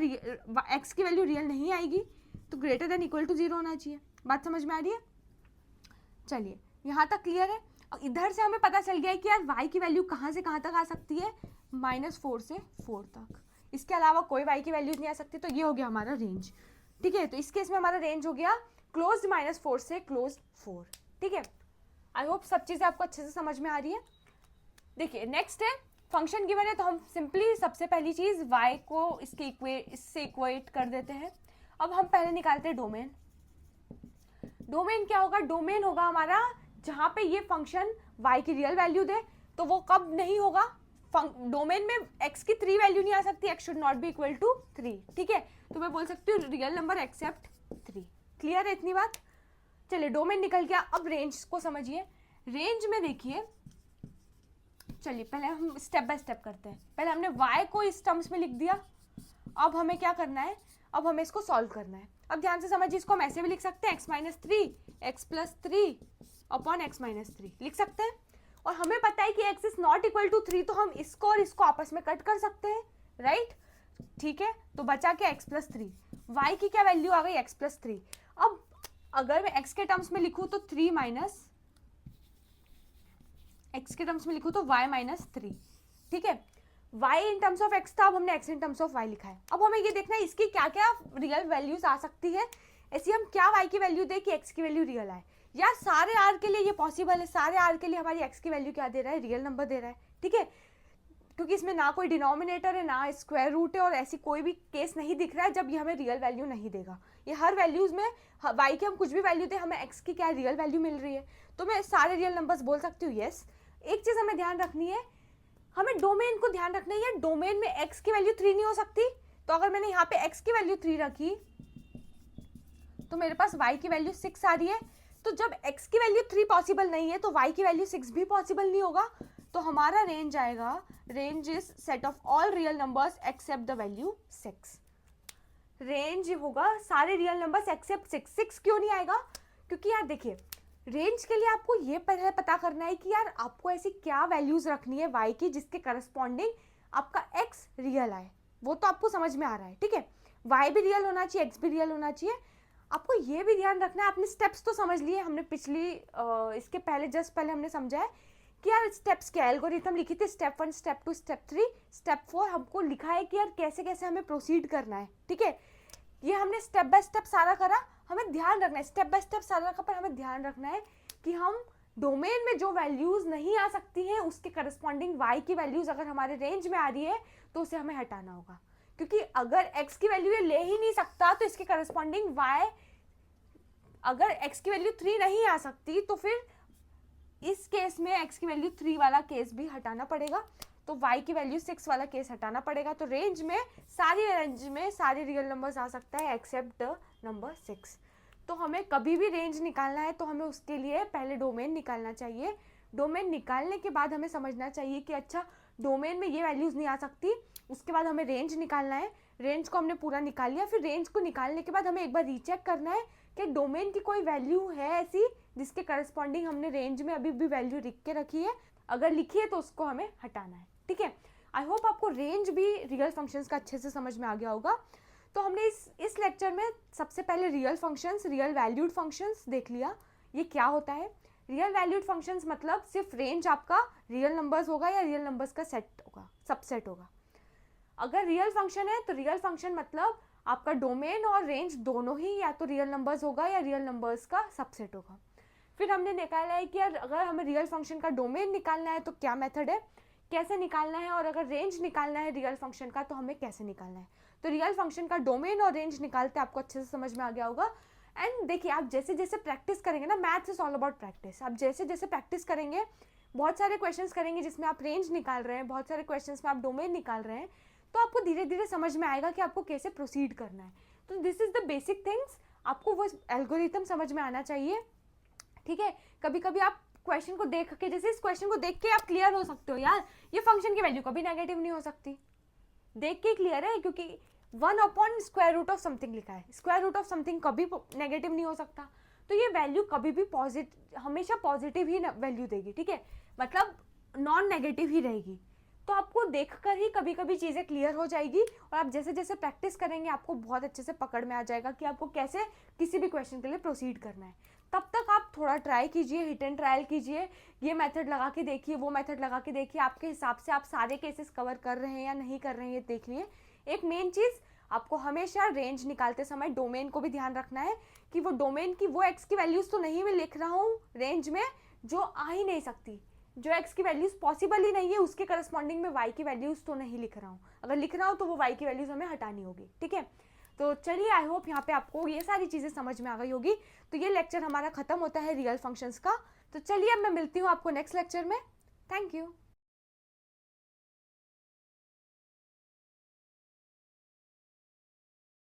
x की वैल्यू रियल नहीं आएगी, तो ग्रेटर देन इक्वल टू 0 होना चाहिए। बात समझ में आ रही है? चलिए यहाँ तक क्लियर है। इधर से हमें पता चल गया है कि यार y की वैल्यू कहाँ से कहाँ तक आ सकती है, -4 से 4 तक। इसके अलावा कोई y की वैल्यूज नहीं आ सकती। तो ये हो गया हमारा रेंज। ठीक है, तो इस केस में हमारा रेंज हो गया क्लोज्ड -4 से क्लोज्ड 4। ठीक है, आई होप सब चीज़ें आपको अच्छे से समझ में आ रही है। देखिए नेक्स्ट है फंक्शन गिवन है, तो हम सिंपली सबसे पहली चीज़ y को इससे इक्वेट कर देते हैं। अब हम पहले निकालते हैं डोमेन। डोमेन क्या होगा? डोमेन होगा हमारा जहाँ पे ये फंक्शन y की रियल वैल्यू दे, तो वो कब नहीं होगा? डोमेन में x की 3 वैल्यू नहीं आ सकती, x should not be equal to 3। ठीक है, तो मैं बोल सकती हूँ रियल नंबर एक्सेप्ट 3। क्लियर है इतनी बात? चलिए डोमेन निकल गया। अब रेंज को समझिए। रेंज में देखिए, चलिए पहले हम स्टेप बाय स्टेप करते हैं। पहले हमने y को इस टर्म्स में लिख दिया, अब हमें क्या करना है? अब हमें इसको सॉल्व करना है। अब ध्यान से समझिए, इसको हम ऐसे भी लिख सकते हैं, x minus 3 x plus 3 upon x minus 3 लिख सकते हैं। और हमें पता है कि x is not equal to 3, तो हम इसको और इसको आपस में कट कर सकते हैं, राइट? ठीक है, तो बचा क्या? x plus 3। y की क्या वैल्यू आ गई? x plus 3। अब अगर मैं x के टर्म्स में लिखूं तो 3 माइनस x के टर्म्स में लिखूं तो y माइनस 3। ठीक है, y in terms of x था, अब हमने x in terms of y लिखा है। अब हमें ये देखना है इसकी क्या क्या रियल वैल्यूज आ सकती है। ऐसी हम क्या y की वैल्यू दे कि x की वैल्यू रियल आए। या सारे r के लिए ये पॉसिबल है, सारे r के लिए हमारी x की वैल्यू क्या दे रहा है? रियल नंबर दे रहा है। ठीक है, क्योंकि इसमें ना कोई डिनोमिनेटर है ना स्क्वायर रूट है, और ऐसी कोई भी केस नहीं दिख रहा है जब ये हमें रियल वैल्यू नहीं देगा। ये हर वैल्यूज में y की हम कुछ भी वैल्यू दें, हमें x की क्या रियल वैल्यू मिल रही है, तो मैं सारे रियल नंबर्स बोल सकती हूँ येस। एक चीज़ हमें ध्यान रखनी है, हमें डोमेन को ध्यान रखना है। यार डोमेन में x की वैल्यू 3 नहीं हो सकती, तो अगर मैंने यहाँ पे x की वैल्यू 3 रखी तो मेरे पास y की वैल्यू 6 आ रही है। तो जब x की वैल्यू 3 पॉसिबल नहीं है तो y की वैल्यू 6 भी पॉसिबल नहीं होगा। तो हमारा रेंज आएगा, range is set of all real numbers accept the value 6। Range होगा सारे रियल नंबर्स एक्सेप्ट 6। 6 क्यों नहीं आएगा? क्योंकि यार देखिए, रेंज के लिए आपको ये पहले पता करना है कि यार आपको ऐसी क्या वैल्यूज रखनी है y की जिसके करस्पॉन्डिंग आपका x रियल आए। वो तो आपको समझ में आ रहा है। ठीक है, y भी रियल होना चाहिए, x भी रियल होना चाहिए। आपको ये भी ध्यान रखना है, आपने स्टेप्स तो समझ लिए, हमने पिछली इसके पहले जस्ट पहले हमने समझा है कि यार स्टेप्स क्या है, एल्गोरिथम लिखी थी स्टेप 1 स्टेप 2 स्टेप 3 स्टेप 4, हमको लिखा है कि यार कैसे कैसे हमें प्रोसीड करना है, ठीक है। ये हमने स्टेप बाय स्टेप सारा करा, हमें ध्यान रखना है स्टेप बाय स्टेप सारा का, पर हमें ध्यान रखना है कि हम डोमेन में जो वैल्यूज नहीं आ सकती हैं उसके करस्पॉन्डिंग y की वैल्यूज अगर हमारे रेंज में आ रही है तो उसे हमें हटाना होगा, क्योंकि अगर x की वैल्यू ये ले ही नहीं सकता तो इसके करस्पॉन्डिंग y, अगर x की वैल्यू 3 नहीं आ सकती तो फिर इस केस में x की वैल्यू 3 वाला केस भी हटाना पड़ेगा, तो y की वैल्यू 6 वाला केस हटाना पड़ेगा। तो रेंज में सारे रियल नंबर्स आ सकता है एक्सेप्ट नंबर 6। तो हमें कभी भी रेंज निकालना है तो हमें उसके लिए पहले डोमेन निकालना चाहिए। डोमेन निकालने के बाद हमें समझना चाहिए कि अच्छा डोमेन में ये वैल्यूज़ नहीं आ सकती, उसके बाद हमें रेंज निकालना है। रेंज को हमने पूरा निकाल लिया, फिर रेंज को निकालने के बाद हमें एक बार रीचेक करना है कि डोमेन की कोई वैल्यू है ऐसी जिसके करस्पॉन्डिंग हमने रेंज में अभी भी वैल्यू लिख के रखी है, अगर लिखी है तो उसको हमें हटाना है, ठीक है। आई होप आपको रेंज भी रियल फंक्शंस का अच्छे से समझ में आ गया होगा। तो हमने इस लेक्चर में सबसे पहले real functions, real valued functions देख लिया, ये क्या होता है। रियल वैल्यूड फंक्शंस मतलब सिर्फ रेंज आपका रियल नंबर्स होगा या रियल नंबर्स का सेट होगा, सबसेट होगा। अगर रियल फंक्शन है तो रियल फंक्शन मतलब आपका डोमेन और रेंज दोनों ही या तो रियल नंबर्स होगा या रियल नंबर्स का सबसेट होगा। फिर हमने निकाला है कि यार अगर हमें रियल फंक्शन का डोमेन निकालना है तो क्या मेथड है, कैसे निकालना है, और अगर रेंज निकालना है रियल फंक्शन का तो हमें कैसे निकालना है। तो रियल फंक्शन का डोमेन और रेंज निकालते आपको अच्छे से समझ में आ गया होगा। एंड देखिए आप जैसे जैसे प्रैक्टिस करेंगे ना, maths is all about practice, आप जैसे जैसे प्रैक्टिस करेंगे, बहुत सारे क्वेश्चंस करेंगे जिसमें आप रेंज निकाल रहे हैं, बहुत सारे क्वेश्चंस में आप डोमेन निकाल रहे हैं, तो आपको धीरे धीरे समझ में आएगा कि आपको कैसे प्रोसीड करना है। तो this is the basic things, आपको वो एल्गोरिथम समझ में आना चाहिए, ठीक है। कभी कभी आप क्वेश्चन को देख के, जैसे इस क्वेश्चन को देख के आप क्लियर हो सकते हो यार ये फंक्शन की वैल्यू कभी नेगेटिव नहीं हो सकती, देख के क्लियर है, क्योंकि 1/स्क्वायर रूट ऑफ समथिंग लिखा है, स्क्वायर रूट ऑफ समथिंग कभी नेगेटिव नहीं हो सकता, तो ये वैल्यू कभी भी हमेशा पॉजिटिव ही वैल्यू देगी, ठीक है, मतलब नॉन नेगेटिव ही रहेगी। तो आपको देखकर ही कभी कभी चीज़ें क्लियर हो जाएगी, और आप जैसे जैसे प्रैक्टिस करेंगे आपको बहुत अच्छे से पकड़ में आ जाएगा कि आपको कैसे किसी भी क्वेश्चन के लिए प्रोसीड करना है। तब तक आप थोड़ा ट्राई कीजिए, हिट एंड ट्रायल कीजिए, ये मेथड लगा के देखिए, वो मेथड लगा के देखिए, आपके हिसाब से आप सारे केसेस कवर कर रहे हैं या नहीं कर रहे हैं ये देख लिए। एक मेन चीज़ आपको हमेशा रेंज निकालते समय डोमेन को भी ध्यान रखना है कि वो डोमेन की वो एक्स की वैल्यूज़ तो नहीं मैं लिख रहा हूँ रेंज में जो आ ही नहीं सकती, जो एक्स की वैल्यूज़ पॉसिबल ही नहीं है उसके करस्पॉन्डिंग में वाई की वैल्यूज़ तो नहीं लिख रहा हूँ, अगर लिख रहा हूँ तो वो वाई की वैल्यूज़ हमें हटानी होगी, ठीक है। तो चलिए आई होप यहाँ पे आपको ये सारी चीज़ें समझ में आ गई होगी। तो ये लेक्चर हमारा खत्म होता है रियल फंक्शंस का। तो चलिए अब मैं मिलती हूँ आपको नेक्स्ट लेक्चर में। Thank you.